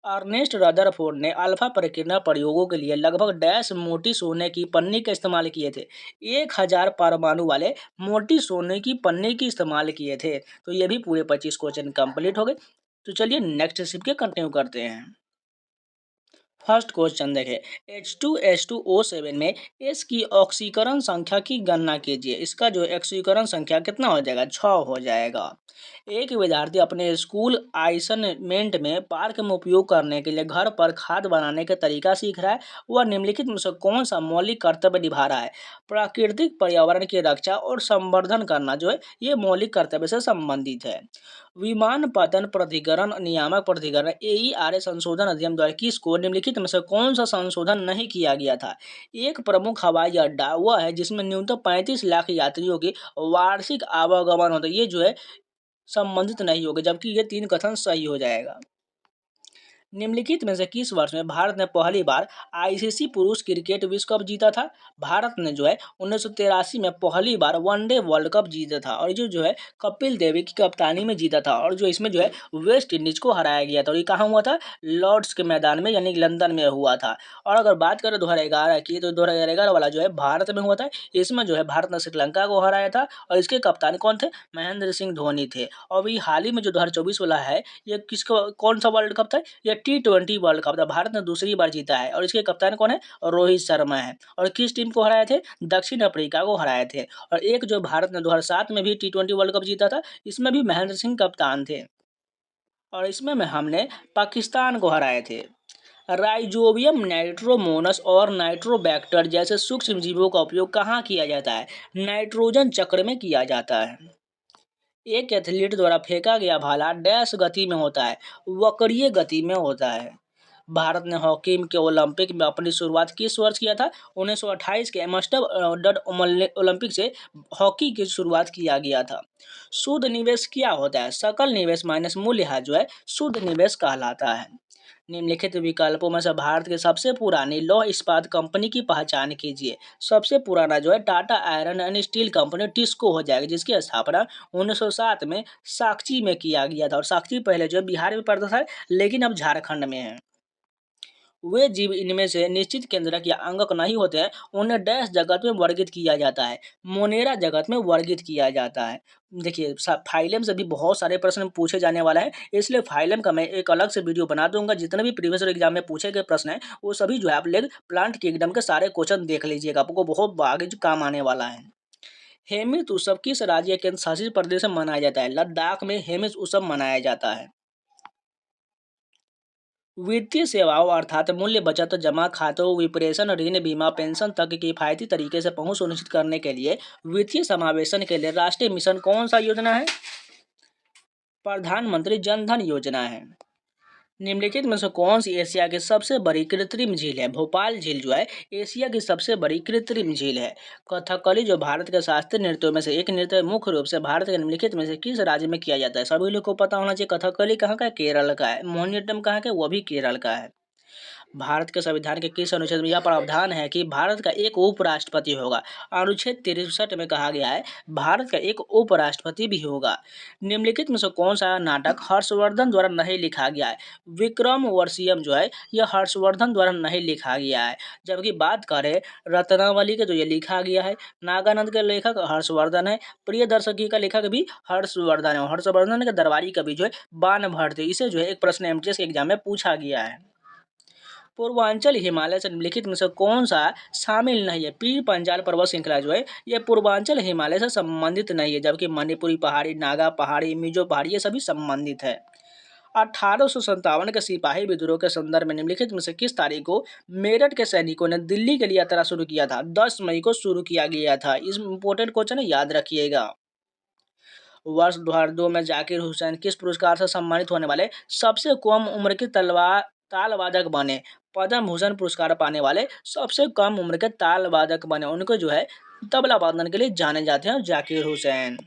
अर्नेस्ट रदरफोर्ड ने अल्फा प्रकीर्णन प्रयोगों के लिए लगभग डैश मोटी सोने की पन्नी का इस्तेमाल किए थे? 1000 परमाणु वाले मोटी सोने की पन्नी की इस्तेमाल किए थे। तो ये भी पूरे 25 क्वेश्चन कंप्लीट हो गए। तो चलिए नेक्स्ट शिप के कंटिन्यू करते हैं। फर्स्ट क्वेश्चन देखें, H2H2O7 में S की ऑक्सीकरण संख्या की गणना कीजिए। इसका जो ऑक्सीकरण संख्या कितना हो जाएगा? 6 हो जाएगा। एक विद्यार्थी अपने स्कूल असाइनमेंट में पार्क में उपयोग करने के लिए घर पर खाद बनाने का तरीका सीख रहा है। वह निम्नलिखित में से कौन सा मौलिक कर्तव्य निभा रहा है? प्राकृतिक पर्यावरण की रक्षा और संवर्धन करना जो है ये मौलिक कर्तव्य से संबंधित है। विमान पतन प्राधिकरण नियामक प्राधिकरण AERA संशोधन अधिनियम द्वारा किसको निम्नलिखित में से कौन सा संशोधन नहीं किया गया था? एक प्रमुख हवाई अड्डा वह है जिसमें न्यूनतम 35 लाख यात्रियों की वार्षिक आवागमन होता है। ये जो है संबंधित नहीं होगा, जबकि ये 3 कथन सही हो जाएगा। निम्नलिखित में से किस वर्ष में भारत ने पहली बार ICC पुरुष क्रिकेट विश्व कप जीता था? भारत ने जो है 1983 में पहली बार वनडे वर्ल्ड कप जीता था। और जो है कपिल देव की कप्तानी में जीता था। और जो इसमें जो है वेस्ट इंडीज को हराया गया था। और ये कहाँ हुआ था? लॉर्ड्स के मैदान में यानी लंदन में हुआ था। और अगर बात करें 2011 की, तो 2011 वाला जो है भारत में हुआ था। इसमें जो है भारत ने श्रीलंका को हराया था। और इसके कप्तान कौन थे? महेंद्र सिंह धोनी थे। और अभी हाल ही में जो 2024 वाला है, ये किसका कौन सा वर्ल्ड कप था? ये T20 वर्ल्ड कप था। भारत ने दूसरी बार जीता है। और इसके कप्तान कौन है? रोहित शर्मा है। और किस टीम को हराए थे? दक्षिण अफ्रीका को हराए थे। और एक जो भारत ने 2007 में भी T20 वर्ल्ड कप जीता था, इसमें भी महेंद्र सिंह कप्तान थे। और इसमें हमने पाकिस्तान को हराए थे। राइजोबियम, नाइट्रोमोनस और नाइट्रोबैक्टर जैसे सूक्ष्म जीवों का उपयोग कहाँ किया जाता है? नाइट्रोजन चक्र में किया जाता है। एक एथलीट द्वारा फेंका गया भाला डैश गति में होता है? वक्रीय गति में होता है। भारत ने हॉकी के ओलंपिक में अपनी शुरुआत किस वर्ष किया था? 1928 के एम्स्टर्डम ओलंपिक से हॉकी की शुरुआत किया गया था। शुद्ध निवेश क्या होता है? सकल निवेश माइनस मूल्यह्रास जो है शुद्ध निवेश कहलाता है। निम्नलिखित विकल्पों में से भारत की सबसे पुरानी लौह इस्पात कंपनी की पहचान कीजिए। सबसे पुराना जो है Tata iron and steel company TISCO हो जाएगा, जिसकी स्थापना 1907 में साक्षी में किया गया था। और साक्षी पहले जो है बिहार में पड़ता था, लेकिन अब झारखंड में है। वे जीव इनमें से निश्चित केंद्रक या अंगक नहीं होते हैं, उन्हें डैश जगत में वर्गित किया जाता है, मोनेरा जगत में वर्गित किया जाता है। देखिए फाइलम से भी बहुत सारे प्रश्न पूछे जाने वाला है, इसलिए फाइलम का मैं एक अलग से वीडियो बना दूंगा। जितने भी प्रीवियस एग्जाम में पूछे गए प्रश्न हैं वो सभी जो है आप लोग प्लांट किंगडम के सारे क्वेश्चन देख लीजिएगा, आपको बहुत आगे जो काम आने वाला है। हेमित उत्सव किस राज्य केंद्र शासित प्रदेश में मनाया जाता है? लद्दाख में हेमित उत्सव मनाया जाता है। वित्तीय सेवाओं अर्थात मूल्य बचत जमा खातों, विप्रेषण, ऋण, बीमा, पेंशन तक किफायती तरीके से पहुंच सुनिश्चित करने के लिए वित्तीय समावेशन के लिए राष्ट्रीय मिशन कौन सा योजना है? प्रधानमंत्री जन धन योजना है। निम्नलिखित में से कौन सी एशिया की सबसे बड़ी कृत्रिम झील है? भोपाल झील जो है एशिया की सबसे बड़ी कृत्रिम झील है। कथकली जो भारत के शास्त्रीय नृत्यों में से एक नृत्य है, मुख्य रूप से भारत के निम्नलिखित में से किस राज्य में किया जाता है? सभी लोग को पता होना चाहिए कथकली कहाँ का है, केरल का है। मोहिनीअट्टम कहाँ का है, वो भी केरल का है। भारत के संविधान के किस अनुच्छेद में यह प्रावधान है कि भारत का एक उपराष्ट्रपति होगा? अनुच्छेद 63 में कहा गया है भारत का एक उपराष्ट्रपति भी होगा। निम्नलिखित में से कौन सा नाटक हर्षवर्धन द्वारा नहीं लिखा गया है? विक्रम वर्षियम जो है यह हर्षवर्धन द्वारा नहीं लिखा गया है। जबकि बात करें रत्नावली के, तो ये लिखा गया है, नागानंद के लेखक हर्षवर्धन है, प्रियदर्शकी का लेखक भी हर्षवर्धन है। हर्षवर्धन के दरबारी कवि जो है बाणभट्ट। इसे जो है एक प्रश्न एमटीएस के एग्जाम में पूछा गया है। पूर्वांचल हिमालय से निम्नलिखित में से कौन सा शामिल नहीं है? पीर पंजाल पर्वत श्रृंखला जो है यह पूर्वांचल हिमालय से संबंधित नहीं है, जबकि मणिपुरी पहाड़ी, नागा पहाड़ी, मिजो पहाड़ी ये सभी संबंधित है। 1857 के सिपाही विद्रोह के संदर्भ में निम्नलिखित में से किस तारीख को मेरठ के सैनिकों ने दिल्ली के लिए यात्रा शुरू किया था? 10 मई को शुरू किया गया था। इस इंपोर्टेंट क्वेश्चन है, याद रखिएगा। वर्ष 2002 में जाकिर हुसैन किस पुरस्कार से सम्मानित होने वाले सबसे कम उम्र के तलवार ताल वादक बने? पद्म भूषण पुरस्कार पाने वाले सबसे कम उम्र के ताल वादक बने, उनको जो है तबला वादन के लिए जाने जाते हैं जाकिर हुसैन।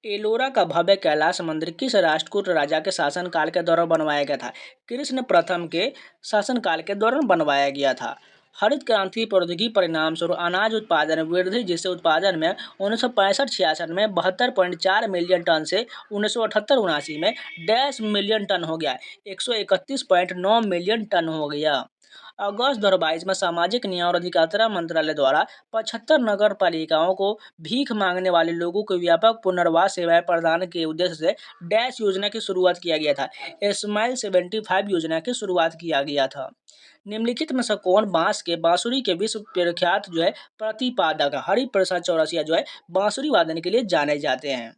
एलोरा का भव्य कैलाश मंदिर किस राष्ट्रकूट राजा के शासनकाल के दौरान बनवाया गया था? कृष्ण प्रथम के शासनकाल के दौरान बनवाया गया था। हरित क्रांति प्रौद्योगिकी परिणाम स्वरूप अनाज उत्पादन में वृद्धि, जिससे उत्पादन में 1965-66 में 72.4 मिलियन टन से 1978-79 में 10 मिलियन टन हो गया, 131.9 मिलियन टन हो गया। अगस्त 2022 में सामाजिक न्याय और अधिकारिता मंत्रालय द्वारा 75 नगर पालिकाओं को भीख मांगने वाले लोगों को व्यापक पुनर्वास सेवाएं प्रदान के उद्देश्य से डैश योजना की शुरुआत किया गया था। स्माइल 75 योजना की शुरुआत किया गया था। निम्नलिखित में से कौन बांस के बांसुरी के विश्व प्रख्यात जो है प्रतिपादक है? हरिप्रसाद चौरसिया जो है बांसुरी वादन के लिए जाने जाते हैं।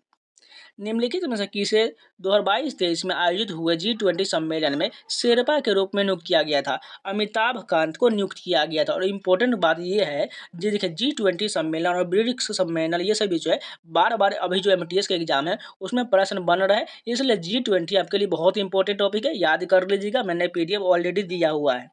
निम्नलिखित में से किसे 2022-23 में आयोजित हुए G20 सम्मेलन में शेरपा के रूप में नियुक्त किया गया था? अमिताभ कांत को नियुक्त किया गया था। और इम्पोर्टेंट बात यह है जी, देखिए G20 सम्मेलन और ब्रिक्स सम्मेलन ये सभी जो है बार बार अभी जो एमटीएस के एग्जाम है उसमें प्रश्न बन रहा है, इसलिए G20 आपके लिए बहुत इंपॉर्टेंट टॉपिक है, याद कर लीजिएगा। मैंने पीडीएफ ऑलरेडी दिया हुआ है।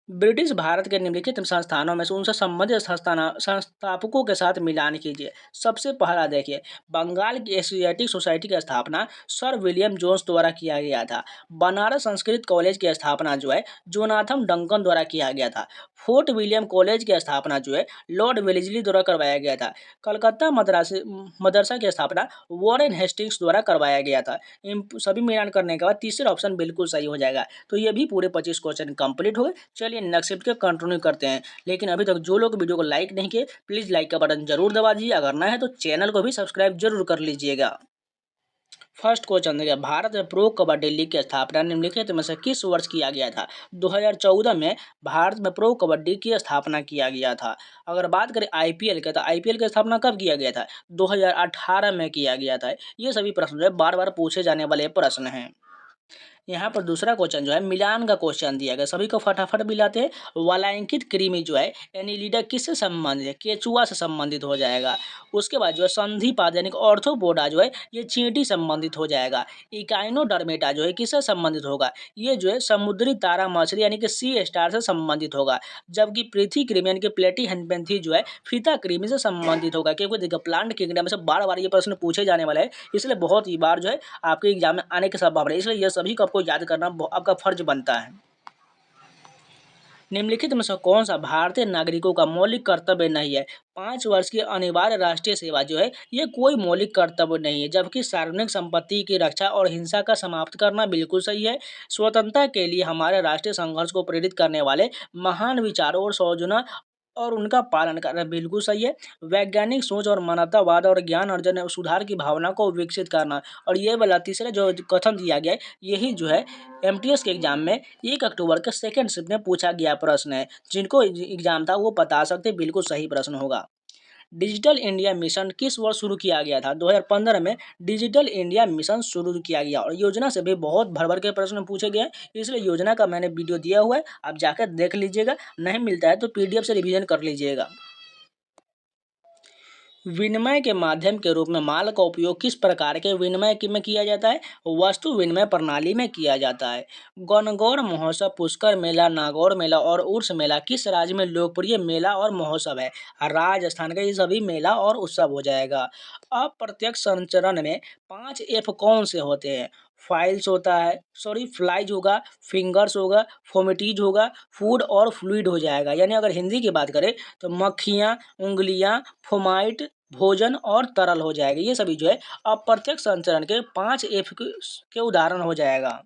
ब्रिटिश भारत के निम्नलिखित संस्थानों में से उनसे संबंधित संस्थापकों के साथ मिलान कीजिए। सबसे पहला देखिए, बंगाल की एशियाटिक सोसाइटी की स्थापना सर विलियम जोन्स द्वारा किया गया था। बनारस संस्कृत कॉलेज की स्थापना जो है जोनाथन डंकन द्वारा किया गया था। फोर्ट विलियम कॉलेज की स्थापना जो है लॉर्ड वेलेस्ली द्वारा करवाया गया था। कलकत्ता मदरसा की स्थापना वॉरेन हेस्टिंग्स द्वारा करवाया गया था। इन सभी मिलान करने के बाद तीसरा ऑप्शन बिल्कुल सही हो जाएगा। तो ये भी पूरे 25 क्वेश्चन कंप्लीट हो गए। चलिए नेक्स्ट शिफ्ट के कंटिन्यू करते हैं, लेकिन अभी तक जो लोग वीडियो को लाइक नहीं किए प्लीज लाइक का बटन जरूर दबा दीजिए। अगर नया है तो चैनल को भी सब्सक्राइब जरूर कर लीजिएगा। फर्स्ट क्वेश्चन देखिए, भारत में प्रो कबड्डी लीग की स्थापना निम्नलिखित में से किस वर्ष किया गया था? 2014 में भारत में प्रो कबड्डी की स्थापना किया गया था। अगर बात करें आईपीएल के, तो आईपीएल की स्थापना कब किया गया था? 2018 में किया गया था। ये सभी प्रश्न जो है बार बार पूछे जाने वाले प्रश्न हैं। यहाँ पर दूसरा क्वेश्चन जो है मिलान का क्वेश्चन दिया गया, सभी को फटाफट मिलाते हैं। वलैंगिक कृमि जो है एनीलिडा किससे संबंधित है? केचुआ से संबंधित हो जाएगा। उसके बाद जो है संधि पादनिक ऑर्थोपोडा जो है ये चींटी संबंधित हो जाएगा। इकाइनोडर्मेटा जो है किससे संबंधित होगा? ये जो है समुद्री तारा मछली यानी कि सी स्टार से संबंधित होगा। जबकि पृथ्वी कृमि यानी कि प्लेटीहेल्मिन्थी जो है फीता कृमि से संबंधित होगा। क्योंकि देखिए प्लांट किंगडम से बार बार ये प्रश्न पूछे जाने वाले हैं, इसलिए बहुत ही बार जो है आपके एग्जाम में आने की संभावना है, इसलिए यह सभी को आपको आपको याद करना आपका फर्ज बनता है। निम्नलिखित में से कौन सा भारतीय नागरिकों का मौलिक कर्तव्य नहीं है? 5 वर्ष की अनिवार्य राष्ट्रीय सेवा जो है ये कोई मौलिक कर्तव्य नहीं है, जबकि सार्वजनिक संपत्ति की रक्षा और हिंसा का समाप्त करना बिल्कुल सही है। स्वतंत्रता के लिए हमारे राष्ट्रीय संघर्ष को प्रेरित करने वाले महान विचारों और सौजन्य और उनका पालन करना बिल्कुल सही है। वैज्ञानिक सोच और मानवतावाद और ज्ञान अर्जन और सुधार की भावना को विकसित करना, और ये वाला तीसरा जो कथन दिया गया है यही जो है एमटीएस के एग्जाम में 1 अक्टूबर के सेकंड शिफ्ट में पूछा गया प्रश्न है। जिनको एग्जाम था वो बता सकते बिल्कुल सही प्रश्न होगा। डिजिटल इंडिया मिशन किस वर्ष शुरू किया गया था? 2015 में डिजिटल इंडिया मिशन शुरू किया गया, और योजना से भी बहुत भर भर के प्रश्न पूछे गए हैं, इसलिए योजना का मैंने वीडियो दिया हुआ है, आप जाकर देख लीजिएगा। नहीं मिलता है तो पीडीएफ से रिवीजन कर लीजिएगा। विनिमय के माध्यम के रूप में माल का उपयोग किस प्रकार के विनिमय में किया जाता है? वस्तु विनिमय प्रणाली में किया जाता है। गणगौर महोत्सव, पुष्कर मेला, नागौर मेला और उर्स मेला किस राज्य में लोकप्रिय मेला और महोत्सव है? राजस्थान का ये सभी मेला और उत्सव हो जाएगा। अप्रत्यक्ष संचरण में 5 F कौन से होते हैं? फाइल्स होता है, सॉरी फ्लाइज होगा, फिंगर्स होगा, फोमेटीज होगा, फूड और फ्लूइड हो जाएगा। यानी अगर हिंदी की बात करें तो मक्खियाँ, उंगलियाँ, फोमाइट, भोजन और तरल हो जाएगा। ये सभी जो है अप्रत्यक्ष संचरण के 5 F के उदाहरण हो जाएगा।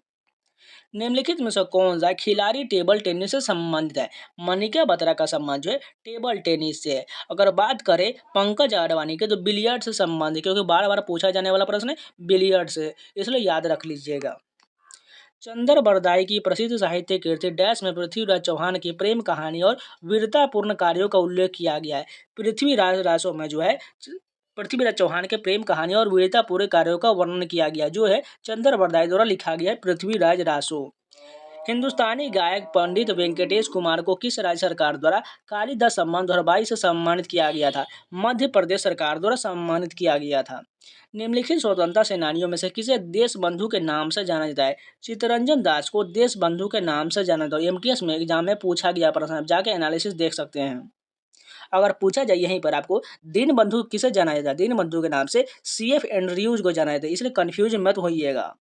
निम्नलिखित में से कौन सा खिलाड़ी टेबल टेनिस से संबंधित है? मनिका बत्रा का संबंध जो है टेबल टेनिस से है। अगर बात करें पंकज आडवाणी के तो बिलियर्ड से संबंधित है, क्योंकि बार बार पूछा जाने वाला प्रश्न है बिलियर्ड से, इसलिए याद रख लीजिएगा। चंदर बरदाई की प्रसिद्ध साहित्य कृति डैश में पृथ्वीराज चौहान की प्रेम कहानी और वीरतापूर्ण कार्यों का उल्लेख किया गया है। पृथ्वीराज रासो में जो है पृथ्वीराज चौहान के प्रेम कहानी और वीरतापूर्ण कार्यों का वर्णन किया गया जो है चंदर बरदाई द्वारा लिखा गया है पृथ्वीराज रासो। हिंदुस्तानी गायक पंडित वेंकटेश कुमार को किस राज्य सरकार द्वारा कालिदास सम्मान 2022 से सम्मानित किया गया था? मध्य प्रदेश सरकार द्वारा सम्मानित किया गया था। निम्नलिखित स्वतंत्रता सेनानियों में से किसे देश बंधु के नाम से जाना जाता है? चित्तरंजन दास को देश बंधु के नाम से जाना जाता है। एमटीएस में एग्जाम में पूछा गया प्रश्न, आप जाके एनालिसिस देख सकते हैं। अगर पूछा जाए यहीं पर आपको दीन बंधु किसे जाना जाता है? दीन बंधु के नाम से CF एंड्रयूज को जाना जाता है, इसलिए कंफ्यूज मत होइएगा।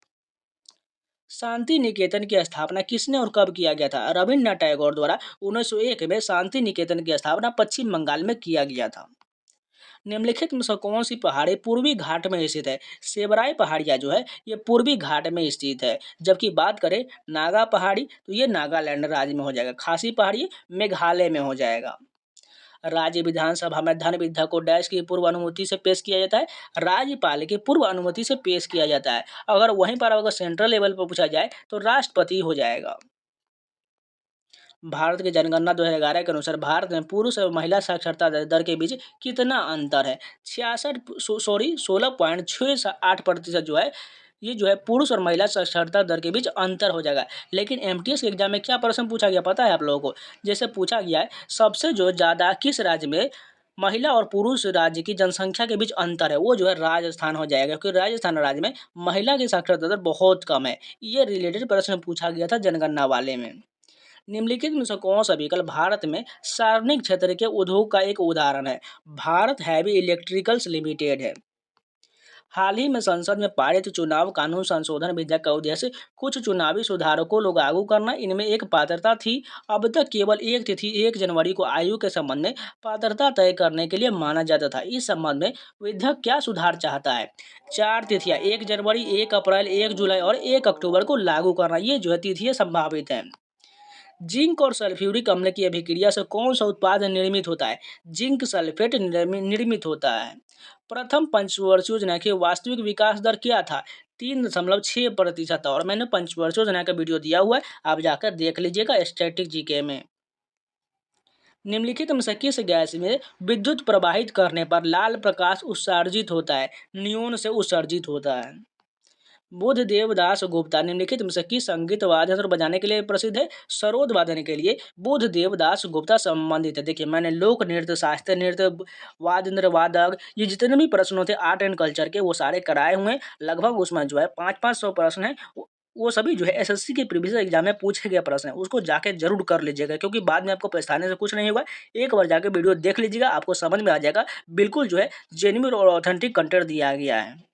शांति निकेतन की स्थापना किसने और कब किया गया था? रविन्द्रनाथ टैगोर द्वारा 1901 में शांति निकेतन की स्थापना पश्चिम बंगाल में किया गया था। निम्नलिखित में से कौन सी पहाड़ी पूर्वी घाट में स्थित है? सेबराई पहाड़ियाँ जो है ये पूर्वी घाट में स्थित है। जबकि बात करें नागा पहाड़ी तो ये नागालैंड राज्य में हो जाएगा। खासी पहाड़ी मेघालय में हो जाएगा। राज्य विधानसभा में धन विधा को डैश की पूर्व अनुमति से पेश किया जाता है? राज्यपाल की पूर्व अनुमति से पेश किया जाता है। अगर वहीं पर अगर सेंट्रल लेवल पर पूछा जाए तो राष्ट्रपति हो जाएगा। भारत की जनगणना 2011 के अनुसार भारत में पुरुष और महिला साक्षरता दर के बीच कितना अंतर है? 16.68% जो है ये जो है पुरुष और महिला साक्षरता दर के बीच अंतर हो जाएगा। लेकिन एमटीएस के एग्जाम में क्या प्रश्न पूछा गया पता है आप लोगों को? जैसे पूछा गया है सबसे जो ज़्यादा किस राज्य में महिला और पुरुष राज्य की जनसंख्या के बीच अंतर है, वो जो है राजस्थान हो जाएगा, क्योंकि राजस्थान राज्य में महिला की साक्षरता दर बहुत कम है। ये रिलेटेड प्रश्न पूछा गया था जनगणना वाले में। निम्नलिखित में से कौन सा व्हीकल भारत में सार्वजनिक क्षेत्र के उद्योग का एक उदाहरण है? भारत हैवी इलेक्ट्रिकल्स लिमिटेड है। हाल ही में संसद में पारित चुनाव कानून संशोधन विधेयक का उद्देश्य कुछ चुनावी सुधारों को लागू करना, इनमें एक पात्रता थी। अब तक केवल एक तिथि 1 जनवरी को आयु के संबंध में पात्रता तय करने के लिए माना जाता था। इस संबंध में विधेयक क्या सुधार चाहता है? 4 तिथियां 1 जनवरी, 1 अप्रैल, 1 जुलाई और 1 अक्टूबर को लागू करना, ये जो है तिथियां संभावित हैं। जिंक और सल्फ्यूरिक अम्ल की अभिक्रिया से कौन सा उत्पाद निर्मित होता है? जिंक सल्फेट निर्मित होता है। प्रथम पंचवर्षीय योजना की वास्तविक विकास दर क्या था? 3.6%। और मैंने पंचवर्षीय योजना का वीडियो दिया हुआ है, आप जाकर देख लीजिएगा स्टैटिक जीके में। निम्नलिखित में से किस गैस में विद्युत प्रवाहित करने पर लाल प्रकाश उत्सर्जित होता है? नियोन से उत्सर्जित होता है। बुद्धदेव दास गुप्ता निम्नलिखित में से किस संगीत वाद्य यंत्र बजाने के लिए प्रसिद्ध है? सरोद वादन के लिए बुद्धदेव दास गुप्ता संबंधित है। देखिए मैंने लोक नृत्य, शास्त्रीय नृत्य, वाद्य यंत्र वादक, ये जितने भी प्रश्न होते हैं आर्ट एंड कल्चर के वो सारे कराए हुए हैं। लगभग उसमें जो है 500 प्रश्न है, वो सभी जो है एसएससी के प्रीवियस एग्जाम में पूछे गए प्रश्न है, उसको जाके जरूर कर लीजिएगा, क्योंकि बाद में आपको पछताने से कुछ नहीं होगा। एक बार जाके वीडियो देख लीजिएगा, आपको समझ में आ जाएगा। बिल्कुल जो है जेन्युइन और ऑथेंटिक कंटेंट दिया गया है।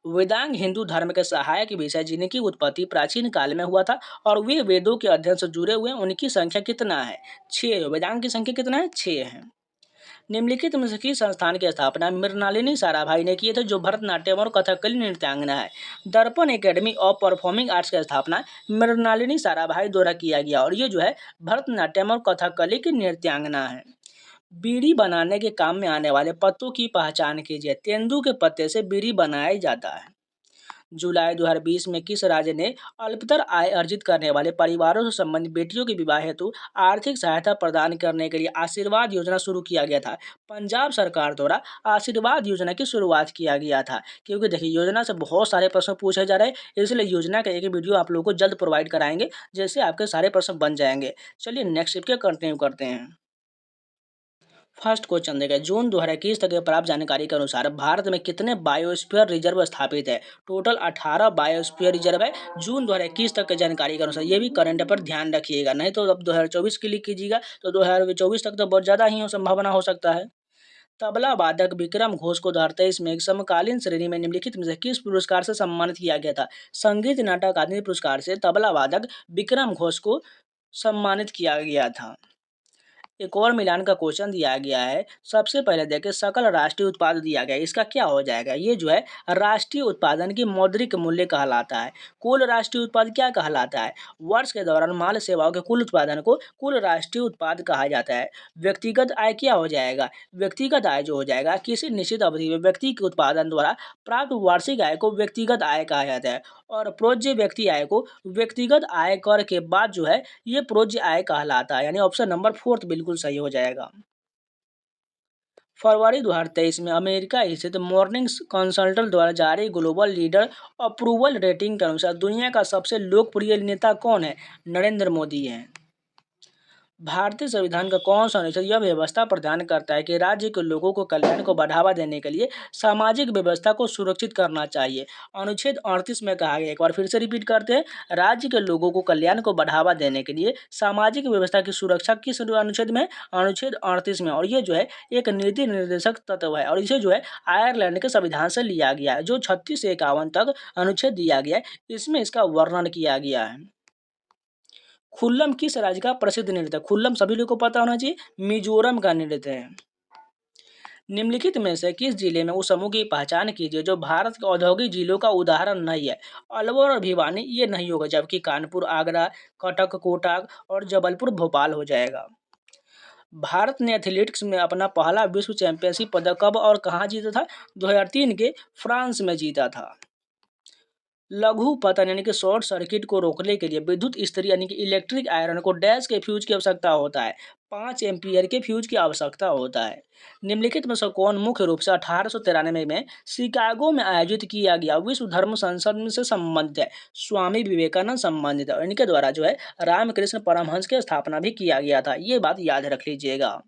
वेदांग हिंदू धर्म के सहायक विषय जिनकी उत्पत्ति प्राचीन काल में हुआ था और वे वेदों के अध्ययन से जुड़े हुए हैं, उनकी संख्या कितना है? 6। वेदांग की संख्या कितना है? 6 है। निम्नलिखित में से किस संस्थान की स्थापना मृणालिनी साराभाई ने की थे, जो भरतनाट्यम और कथकली नृत्यांगना है? दर्पण एकेडमी ऑफ परफॉर्मिंग आर्ट्स की स्थापना मृणालिनी साराभाई द्वारा किया गया और ये जो है भरतनाट्यम और कथकली की नृत्यांगना है। बीड़ी बनाने के काम में आने वाले पत्तों की पहचान कीजिए। तेंदू के पत्ते से बीड़ी बनाया जाता है। जुलाई 2020 में किस राज्य ने अल्पतर आय अर्जित करने वाले परिवारों से संबंधित बेटियों के विवाह हेतु आर्थिक सहायता प्रदान करने के लिए आशीर्वाद योजना शुरू किया गया था? पंजाब सरकार द्वारा आशीर्वाद योजना की शुरुआत किया गया था। क्योंकि देखिए योजना से बहुत सारे प्रश्न पूछे जा रहे हैं, इसलिए योजना का एक वीडियो आप लोगों को जल्द प्रोवाइड कराएंगे, जैसे आपके सारे प्रश्न बन जाएंगे। चलिए नेक्स्ट स्टेप के कंटिन्यू करते हैं। फर्स्ट क्वेश्चन देखें, जून 2021 तक प्राप्त जानकारी के अनुसार भारत में कितने बायोस्फीयर रिजर्व स्थापित है? टोटल 18 बायोस्फीयर रिजर्व है जून 2021 तक की जानकारी के अनुसार। ये भी करंट पर ध्यान रखिएगा, नहीं तो अब 2024 क्लिक कीजिएगा तो 2024 तक तो बहुत ज़्यादा ही संभावना हो सकता है। तबला वादक विक्रम घोष को 2023 में एक समकालीन श्रेणी में निम्नलिखित में से किस पुरस्कार से सम्मानित किया गया था? संगीत नाटक अकादमी पुरस्कार से तबला वादक विक्रम घोष को सम्मानित किया गया था। एक और मिलान का क्वेश्चन दिया गया है। सबसे पहले देखें, सकल राष्ट्रीय उत्पाद दिया गया है, इसका क्या हो जाएगा? ये जो है राष्ट्रीय उत्पादन की मौद्रिक मूल्य कहलाता है। कुल राष्ट्रीय उत्पाद क्या कहलाता है? वर्ष के दौरान माल सेवाओं के कुल उत्पादन को कुल राष्ट्रीय उत्पाद कहा जाता है। व्यक्तिगत आय क्या हो जाएगा? व्यक्तिगत आय जो हो जाएगा किसी निश्चित अवधि में व्यक्ति के उत्पादन द्वारा प्राप्त वार्षिक आय को व्यक्तिगत आय कहा जाता है। और प्रोज्य व्यक्ति आय को व्यक्तिगत आय कर के बाद जो है ये प्रोज्य आय कहलाता है, यानी ऑप्शन नंबर 4 बिल्कुल सही हो जाएगा। फरवरी 2023 में अमेरिका स्थित मॉर्निंग कंसल्टेंट द्वारा जारी ग्लोबल लीडर अप्रूवल रेटिंग के अनुसार दुनिया का सबसे लोकप्रिय नेता कौन है? नरेंद्र मोदी हैं। भारतीय संविधान का कौन सा अनुच्छेद यह व्यवस्था प्रदान करता है कि राज्य के लोगों को कल्याण को बढ़ावा देने के लिए सामाजिक व्यवस्था को सुरक्षित करना चाहिए? अनुच्छेद 38 में कहा गया, एक बार फिर से रिपीट करते हैं, राज्य के लोगों को कल्याण को बढ़ावा देने के लिए सामाजिक व्यवस्था की सुरक्षा किस अनुच्छेद में? अनुच्छेद 38 में। और ये जो है एक नीति निर्देशक तत्व है और इसे जो है आयरलैंड के संविधान से लिया गया है, जो 36 से 51 तक अनुच्छेद दिया गया है, इसमें इसका वर्णन किया गया है। खुल्लम किस राज्य का प्रसिद्ध नृत्य है? खुल्लम सभी लोगों को पता होना चाहिए, मिजोरम का नृत्य है। निम्नलिखित में से किस जिले में उस समूह की पहचान कीजिए जो भारत के औद्योगिक जिलों का उदाहरण नहीं है? अलवर और भिवानी ये नहीं होगा, जबकि कानपुर, आगरा, कटक, कोटा और जबलपुर, भोपाल हो जाएगा। भारत ने एथलेटिक्स में अपना पहला विश्व चैंपियनशिप पदक कब और कहाँ जीता था? 2003 के फ्रांस में जीता था। लघु पतन यानी कि शॉर्ट सर्किट को रोकने के लिए विद्युत इस्त्री यानी कि इलेक्ट्रिक आयरन को डैश के फ्यूज की आवश्यकता होता है? 5 एम्पियर के फ्यूज की आवश्यकता होता है। निम्नलिखित में से कौन मुख्य रूप से 1893 में शिकागो में आयोजित किया गया विश्व धर्म संसद से संबंधित है? स्वामी विवेकानंद संबंधित है। इनके द्वारा जो है रामकृष्ण परमहंस की स्थापना भी किया गया था, ये बात याद रख लीजिएगा।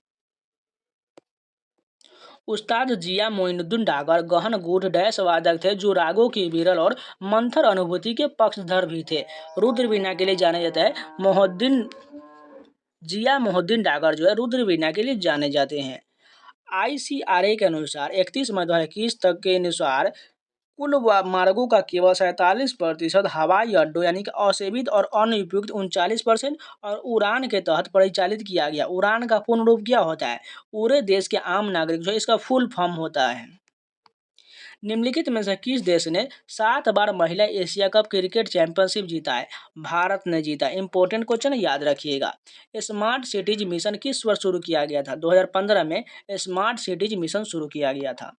उस्ताद जिया मोइनुद्दीन डागर गहन गूढ़ डैश वादक थे जो रागों की विरल और मंथर अनुभूति के पक्षधर भी थे। रुद्र वीणा के लिए जाने जाता है जिया मोहुद्दीन डागर जो है रुद्र वीणा के लिए जाने जाते हैं। ICRA के अनुसार 31 मई 2021 तक के अनुसार कुल मार्गों का केवल 47% हवाई अड्डों यानी कि असेवित और अनुपयुक्त 39% और उड़ान के तहत परिचालित किया गया। उड़ान का पूर्ण रूप क्या होता है? पूरे देश के आम नागरिक जो है इसका फुल फॉर्म होता है। निम्नलिखित में से किस देश ने 7 बार महिला एशिया कप क्रिकेट चैंपियनशिप जीता है? भारत ने जीता। इंपॉर्टेंट क्वेश्चन याद रखिएगा। स्मार्ट सिटीज मिशन किस वर्ष शुरू किया गया था? 2015 में स्मार्ट सिटीज मिशन शुरू किया गया था।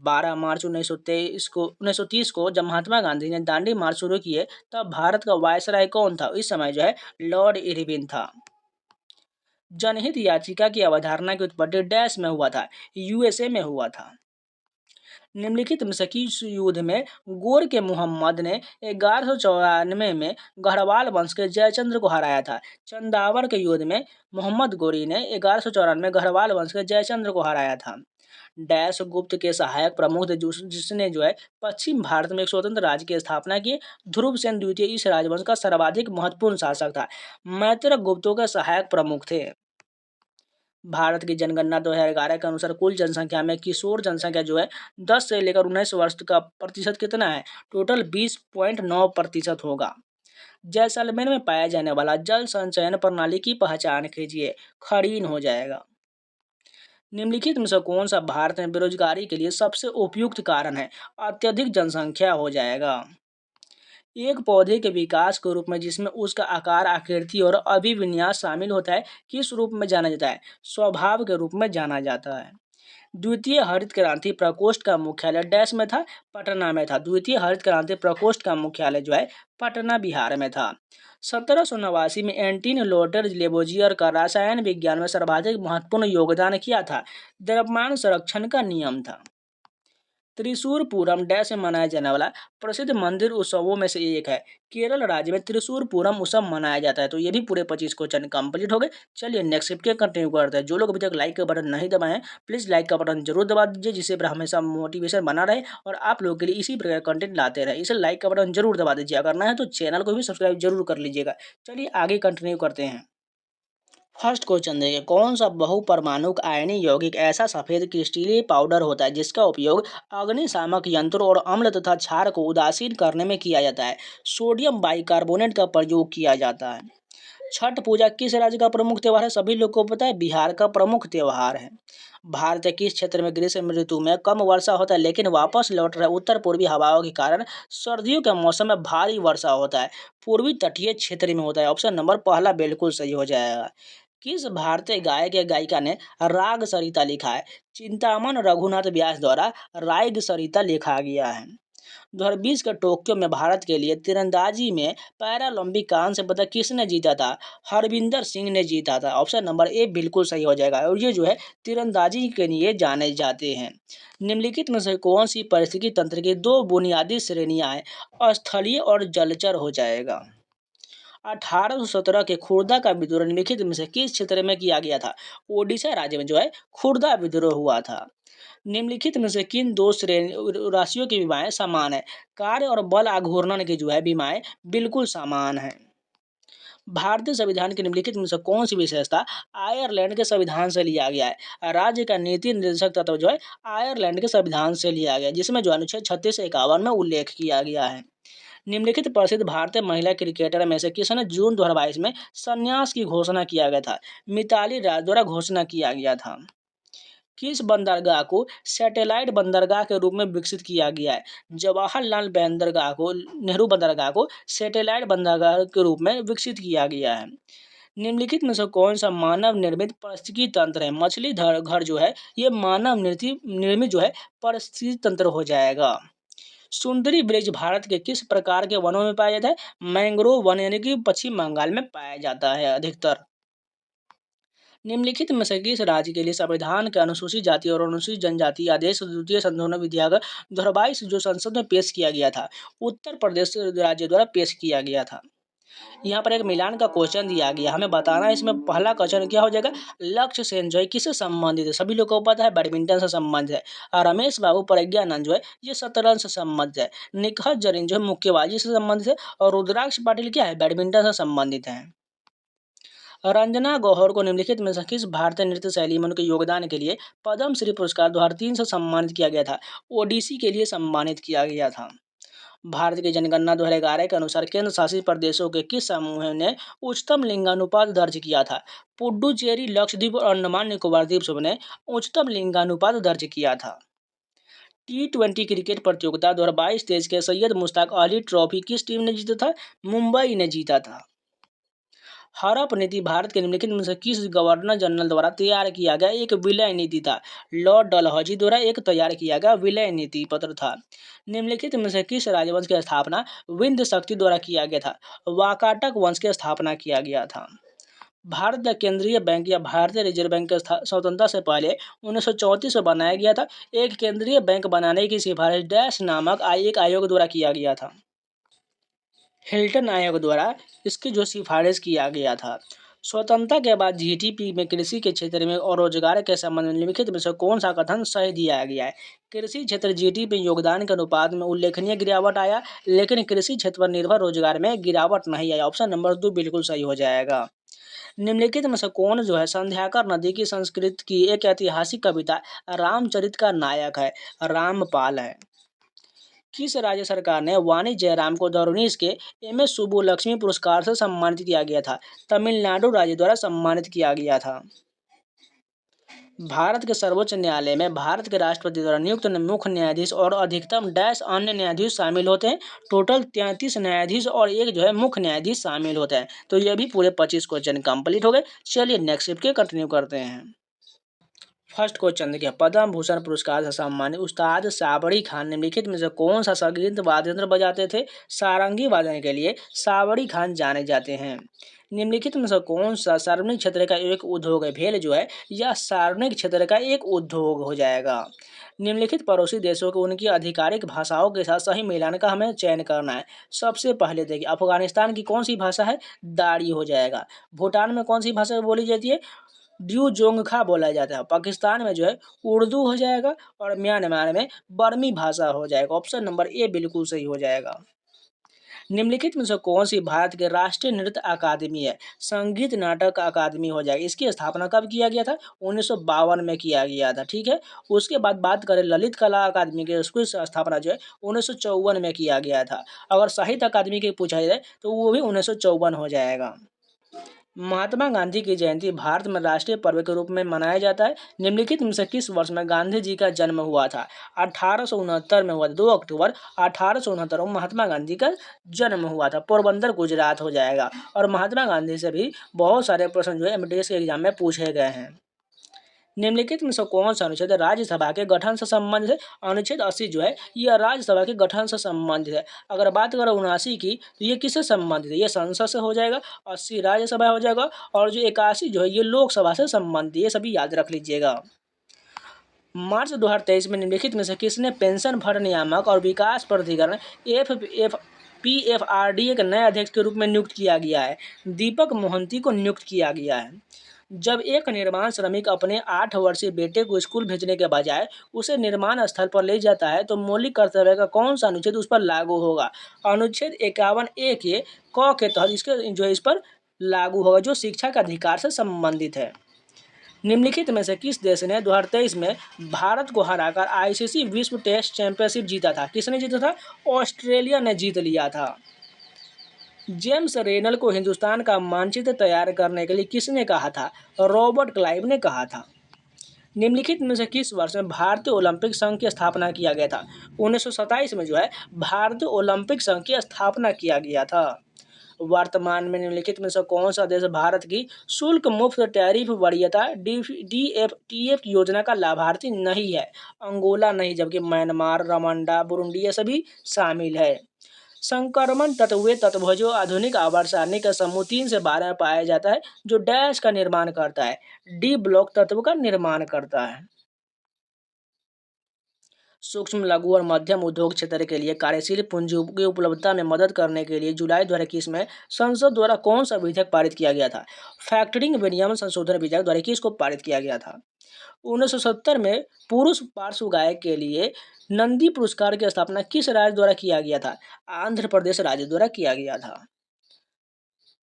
12 मार्च 1930 को जब महात्मा गांधी ने दांडी मार्च शुरू किए तब भारत का वायसराय कौन था? इस समय जो है लॉर्ड इरविन था। जनहित याचिका की अवधारणा की उत्पत्ति डैश में हुआ था? USA में हुआ था। निम्नलिखित में से किस युद्ध में गोर के मुहम्मद ने 1194 में गढ़वाल वंश के जयचंद्र को हराया था? चंदावर के युद्ध में मोहम्मद गोरी ने 1194 में गढ़वाल वंश के जयचंद्र को हराया था। डैश गुप्त के सहायक प्रमुख थे जिसने जो है पश्चिम भारत में एक स्वतंत्र राज्य की स्थापना की। ध्रुवसेन द्वितीय इस राजवंश का सर्वाधिक महत्वपूर्ण शासक था। मैत्रक गुप्तों के सहायक प्रमुख थे। भारत की जनगणना 2011 के अनुसार कुल जनसंख्या में किशोर जनसंख्या जो है 10 से लेकर 19 वर्ष का प्रतिशत कितना है? टोटल 20.9% होगा। जैसलमेर में पाया जाने वाला जल संचयन प्रणाली की पहचान कीजिए। खरीन हो जाएगा। निम्नलिखित में से कौन सा भारत में बेरोजगारी के लिए सबसे उपयुक्त कारण है? अत्यधिक जनसंख्या हो जाएगा। एक पौधे के विकास के रूप में जिसमें उसका आकार, आकृति और अभिविन्यास शामिल होता है, किस रूप में जाना जाता है? स्वभाव के रूप में जाना जाता है। द्वितीय हरित क्रांति प्रकोष्ठ का मुख्यालय डैश में था? पटना में था। द्वितीय हरित क्रांति प्रकोष्ठ का मुख्यालय जो है पटना, बिहार में था। 1789 में एंटीन लोटर लेबोजियर का रसायन विज्ञान में सर्वाधिक महत्वपूर्ण योगदान किया था? द्रव्यमान संरक्षण का नियम था। त्रिशूर पूरम डैश में मनाया जाने वाला प्रसिद्ध मंदिर उत्सवों में से एक है। केरल राज्य में त्रिशूर पूरम उत्सव मनाया जाता है। तो ये भी पूरे 25 क्वेश्चन कंप्लीट हो गए। चलिए नेक्स्ट शिफ्ट के कंटिन्यू करते हैं। जो लोग अभी तक लाइक का बटन नहीं दबाए हैं, प्लीज़ लाइक का बटन जरूर दबा दीजिए, जिससे पर हमेशा मोटिवेशन बना रहे और आप लोगों के लिए इसी प्रकार कंटेंट लाते रहे। इसे लाइक का बटन जरूर दबा दीजिए। अगर ना है तो चैनल को भी सब्सक्राइब जरूर कर लीजिएगा। चलिए आगे कंटिन्यू करते हैं। फर्स्ट क्वेश्चन देखिए, कौन सा बहुपरमाणुक आयनी यौगिक ऐसा सफेद क्रिस्टलीय पाउडर होता है जिसका उपयोग अग्निशामक यंत्रों और अम्ल तथा क्षार को उदासीन करने में किया जाता है? सोडियम बाइकार्बोनेट का प्रयोग किया जाता है। छठ पूजा किस राज्य का प्रमुख त्योहार है? सभी लोग को पता है, बिहार का प्रमुख त्योहार है। भारत के किस क्षेत्र में ग्रीष्म ऋतु में कम वर्षा होता है लेकिन वापस लौट रहे उत्तर पूर्वी हवाओं के कारण सर्दियों के मौसम में भारी वर्षा होता है? पूर्वी तटीय क्षेत्र में होता है। ऑप्शन नंबर पहला बिल्कुल सही हो जाएगा। किस भारतीय गायक या गायिका ने राग सरिता लिखा है? चिंतामन रघुनाथ व्यास द्वारा राग सरिता लिखा गया है। 2020 के टोक्यो में भारत के लिए तीरंदाजी में पैरालंपिक कांस्य पदक किसने जीता था? हरविंदर सिंह ने जीता था। ऑप्शन नंबर ए बिल्कुल सही हो जाएगा। और ये जो है तीरंदाजी के लिए जाने जाते हैं। निम्नलिखित में से कौन सी पारिस्थितिकी तंत्र की दो बुनियादी श्रेणियां हैं? स्थलीय और जलचर हो जाएगा। 1817 के खुर्दा का विद्रोह निम्नलिखित में से किस क्षेत्र में किया गया था? ओडिशा राज्य में जो है खुर्दा विद्रोह हुआ था। निम्नलिखित में से किन दो श्रेणी राशियों की विमाएं समान है? कार्य और बल आघूर्णन की जो है विमाएं बिल्कुल समान है। भारतीय संविधान के निम्नलिखित में से कौन सी विशेषता आयरलैंड के संविधान से लिया गया है? राज्य का नीति निर्देशक तत्व जो है आयरलैंड के संविधान से लिया गया, जिसमें जो अनुच्छेद 36 से 51 में उल्लेख किया गया है। निम्नलिखित प्रसिद्ध भारतीय महिला क्रिकेटर में से किसने जून 2022 में संन्यास की घोषणा किया गया था? मिताली राज द्वारा घोषणा किया गया था। किस बंदरगाह को सैटेलाइट बंदरगाह के रूप में विकसित किया गया है? जवाहरलाल बंदरगाह को, नेहरू बंदरगाह को सैटेलाइट बंदरगाह के रूप में विकसित किया गया है। निम्नलिखित में से कौन सा मानव निर्मित पारिस्थितिकी तंत्र है? मछली घर जो है ये मानव निर्मित जो है पारिस्थितिकी तंत्र हो जाएगा। सुंदरी वृक्ष भारत के किस प्रकार के वनों में पाया जाता है? मैंग्रोव वन, यानी कि पश्चिम बंगाल में पाया जाता है अधिकतर। निम्नलिखित में से किस राज्य के लिए संविधान के अनुसूचित जाति और अनुसूचित जनजाति आदेश द्वितीय संशोधन विधेयक 2022 जो संसद में पेश किया गया था? उत्तर प्रदेश राज्य द्वारा पेश किया गया था। यहाँ पर एक मिलान का क्वेश्चन दिया गया, हमें बताना है इसमें पहला क्वेश्चन क्या हो जाएगा? लक्ष्य सेन जो है किससे संबंधित है? सभी लोगों को पता है बैडमिंटन से संबंधित है। और रमेश बाबू प्रज्ञानंद जो है ये शतरंज से संबंधित है। निखत जरीन जो है मुक्केबाजी से संबंधित है। और रुद्राक्ष पाटिल क्या है? बैडमिंटन से संबंधित है। रंजना गौहर को निम्नलिखित में से किस भारतीय नृत्य शैली में उनके योगदान के लिए पद्म श्री पुरस्कार 2003 से सम्मानित किया गया था? ओडिसी के लिए सम्मानित किया गया था। भारत की जनगणना 2011 के अनुसार केंद्र शासित प्रदेशों के किस समूह ने उच्चतम लिंगानुपात दर्ज किया था? पुडुचेरी, लक्षद्वीप और अंडमान निकोबार द्वीप समूह ने उच्चतम लिंगानुपात दर्ज किया था। T20 क्रिकेट प्रतियोगिता 2022-23 के सैयद मुश्ताक अली ट्रॉफी किस टीम ने जीता था? मुंबई ने जीता था। हड़प नीति भारत के निम्नलिखित में से किस गवर्नर जनरल द्वारा तैयार किया गया एक विलय नीति था? लॉर्ड डलहौजी द्वारा एक तैयार किया गया विलय नीति पत्र था। निम्नलिखित में से किस राजवंश की स्थापना विंध्य शक्ति द्वारा किया गया था? वाकाटक वंश की स्थापना किया गया था। भारत का केंद्रीय बैंक या भारतीय रिजर्व बैंक की स्वतंत्रता से पहले 1934 में बनाया गया था। एक केंद्रीय बैंक बनाने की सिफारिश डैश नामक एक आयोग द्वारा किया गया था। हिल्टन आयोग द्वारा इसकी जो सिफारिश किया गया था। स्वतंत्रता के बाद जीडीपी में कृषि के क्षेत्र में और रोजगार के संबंध में निम्नलिखित में से कौन सा कथन सही दिया गया है? कृषि क्षेत्र जीडीपी में योगदान के अनुपात में उल्लेखनीय गिरावट आया, लेकिन कृषि क्षेत्र पर निर्भर रोजगार में गिरावट नहीं आई। ऑप्शन नंबर 2 बिल्कुल सही हो जाएगा। निम्नलिखित में से कौन जो है संध्याकर नदी की संस्कृत की एक ऐतिहासिक कविता रामचरित का नायक है? रामपाल है। किस राज्य सरकार ने वाणी जयराम को 2019 के एम.एस. सुब्बुलक्ष्मी पुरस्कार से सम्मानित किया गया था? तमिलनाडु राज्य द्वारा सम्मानित किया गया था। भारत के सर्वोच्च न्यायालय में भारत के राष्ट्रपति द्वारा नियुक्त मुख्य न्यायाधीश और अधिकतम डैश अन्य न्यायाधीश शामिल होते हैं। टोटल 33 न्यायाधीश और एक जो है मुख्य न्यायाधीश शामिल होते हैं। तो ये भी पूरे 25 क्वेश्चन कंप्लीट हो गए। चलिए नेक्स्ट के कंटिन्यू करते हैं। फर्स्ट क्वेश्चन देखिए, पद्म भूषण पुरस्कार से सम्मानित उस्ताद साबड़ी खान निम्नलिखित में से कौन सा संगीत वाद्य यंत्र बजाते थे? सारंगी वादन के लिए साबड़ी खान जाने जाते हैं। निम्नलिखित में से कौन सा सार्वजनिक क्षेत्र का एक उद्योग है? भेल जो है यह सार्वजनिक क्षेत्र का एक उद्योग हो जाएगा। निम्नलिखित पड़ोसी देशों को उनकी आधिकारिक भाषाओं के साथ सही मिलान का हमें चयन करना है। सबसे पहले देखिए, अफगानिस्तान की कौन सी भाषा है? दारी हो जाएगा। भूटान में कौन सी भाषा बोली जाती है? ड्यूजोंगखा बोला जाता है। पाकिस्तान में जो है उर्दू हो जाएगा और म्यांमार में बर्मी भाषा हो जाएगा। ऑप्शन नंबर ए बिल्कुल सही हो जाएगा। निम्नलिखित में से कौन सी भारत के राष्ट्रीय नृत्य अकादमी है? संगीत नाटक अकादमी हो जाएगी। इसकी स्थापना कब किया गया था? 1952 में किया गया था। ठीक है। उसके बाद बात करें ललित कला अकादमी की, उसकी स्थापना जो है 1954 में किया गया था। अगर साहित्य अकादमी की पूछा जाए तो वो भी 1954 हो जाएगा। महात्मा गांधी की जयंती भारत में राष्ट्रीय पर्व के रूप में मनाया जाता है। निम्नलिखित में से किस वर्ष में गांधी जी का जन्म हुआ था? 1869 में हुआ। 2 अक्टूबर 1869 में महात्मा गांधी का जन्म हुआ था। पोरबंदर गुजरात हो जाएगा। और महात्मा गांधी से भी बहुत सारे प्रश्न जो है एमटीएस के एग्जाम में पूछे गए हैं। निम्नलिखित में से कौन सा अनुच्छेद राज्यसभा के गठन से संबंधित है? अनुच्छेद 80 जो है यह राज्यसभा के गठन से संबंधित है। अगर बात करें 79 की तो ये किससे संबंधित है? ये संसद से हो जाएगा। 80 राज्यसभा हो जाएगा और जो 81 जो है ये लोकसभा से संबंधित, ये सभी याद रख लीजिएगा। मार्च 2023 में निम्नलिखित में से किसने पेंशन फंड नियामक और विकास प्राधिकरण PFRDA के नए अध्यक्ष के रूप में नियुक्त किया गया है? दीपक मोहंती को नियुक्त किया गया है। जब एक निर्माण श्रमिक अपने 8 वर्षीय बेटे को स्कूल भेजने के बजाय उसे निर्माण स्थल पर ले जाता है तो मौलिक कर्तव्य का कौन सा अनुच्छेद उस पर लागू होगा? अनुच्छेद 51A के क के तहत इसके जो है इस पर लागू होगा, जो शिक्षा का अधिकार से संबंधित है। निम्नलिखित में से किस देश ने 2023 में भारत को हराकर ICC विश्व टेस्ट चैंपियनशिप जीता था? किसने जीता था? ऑस्ट्रेलिया ने जीत लिया था। जेम्स रेनल को हिंदुस्तान का मानचित्र तैयार करने के लिए किसने कहा था? रॉबर्ट क्लाइव ने कहा था। निम्नलिखित में से किस वर्ष में भारतीय ओलंपिक संघ की स्थापना किया गया था? 1927 में जो है भारतीय ओलंपिक संघ की स्थापना किया गया था। वर्तमान में निम्नलिखित में से कौन सा देश भारत की शुल्क मुक्त टैरिफ वरीयता DFTF योजना का लाभार्थी नहीं है? अंगोला नहीं, जबकि म्यांमार, रवांडा, बुरुंडी ये सभी शामिल है। संक्रमण तत्व वे तत्व जो आधुनिक आवर्त सारणी का समूह 3 से 12 में पाया जाता है, जो डैश का निर्माण करता है? डी ब्लॉक तत्व का निर्माण करता है। सूक्ष्म लघु और मध्यम उद्योग क्षेत्र के लिए कार्यशील पूंजी की उपलब्धता में मदद करने के लिए जुलाई 2021 में संसद द्वारा कौन सा विधेयक पारित किया गया था? फैक्टरिंग विनियमन संशोधन विधेयक 2021 को पारित किया गया था। 1970 में पुरुष पार्श्व गायक के लिए नंदी पुरस्कार की स्थापना किस राज्य द्वारा किया गया था? आंध्र प्रदेश राज्य द्वारा किया गया था।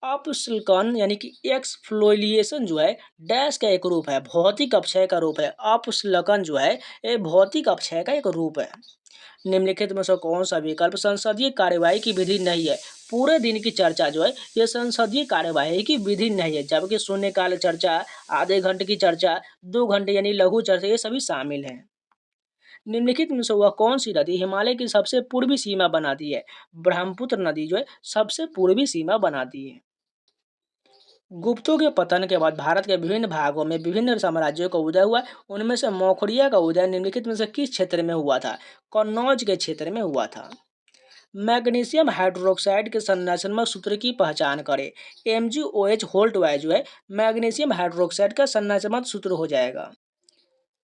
अपस्लकन यानी कि एक्सफ्लोलिएशन जो है डैश का एक रूप है, भौतिक अपक्षय का रूप है। अपस्लकन जो है ये भौतिक अपक्षय का एक रूप है। निम्नलिखित में से कौन सा विकल्प संसदीय कार्यवाही की विधि नहीं है? पूरे दिन की चर्चा जो है ये संसदीय कार्यवाही की विधि नहीं है, जबकि शून्यकाल चर्चा, आधे घंटे की चर्चा, 2 घंटे यानी लघु चर्चा ये सभी शामिल हैं। निम्नलिखित में से वह कौन सी नदी हिमालय की सबसे पूर्वी सीमा बनाती है? ब्रह्मपुत्र नदी जो है सबसे पूर्वी सीमा बनाती है। गुप्तों के पतन के बाद भारत के विभिन्न भागों में विभिन्न साम्राज्यों का उदय हुआ। उनमें से मौखरिया का उदय निम्नलिखित में से किस क्षेत्र में हुआ था? कन्नौज के क्षेत्र में हुआ था। मैग्नीशियम हाइड्रोक्साइड के संरचनात्मक सूत्र की पहचान करें। MgOH होल्ट वाई जो है मैग्नीशियम हाइड्रोक्साइड का संरचनात्मक सूत्र हो जाएगा।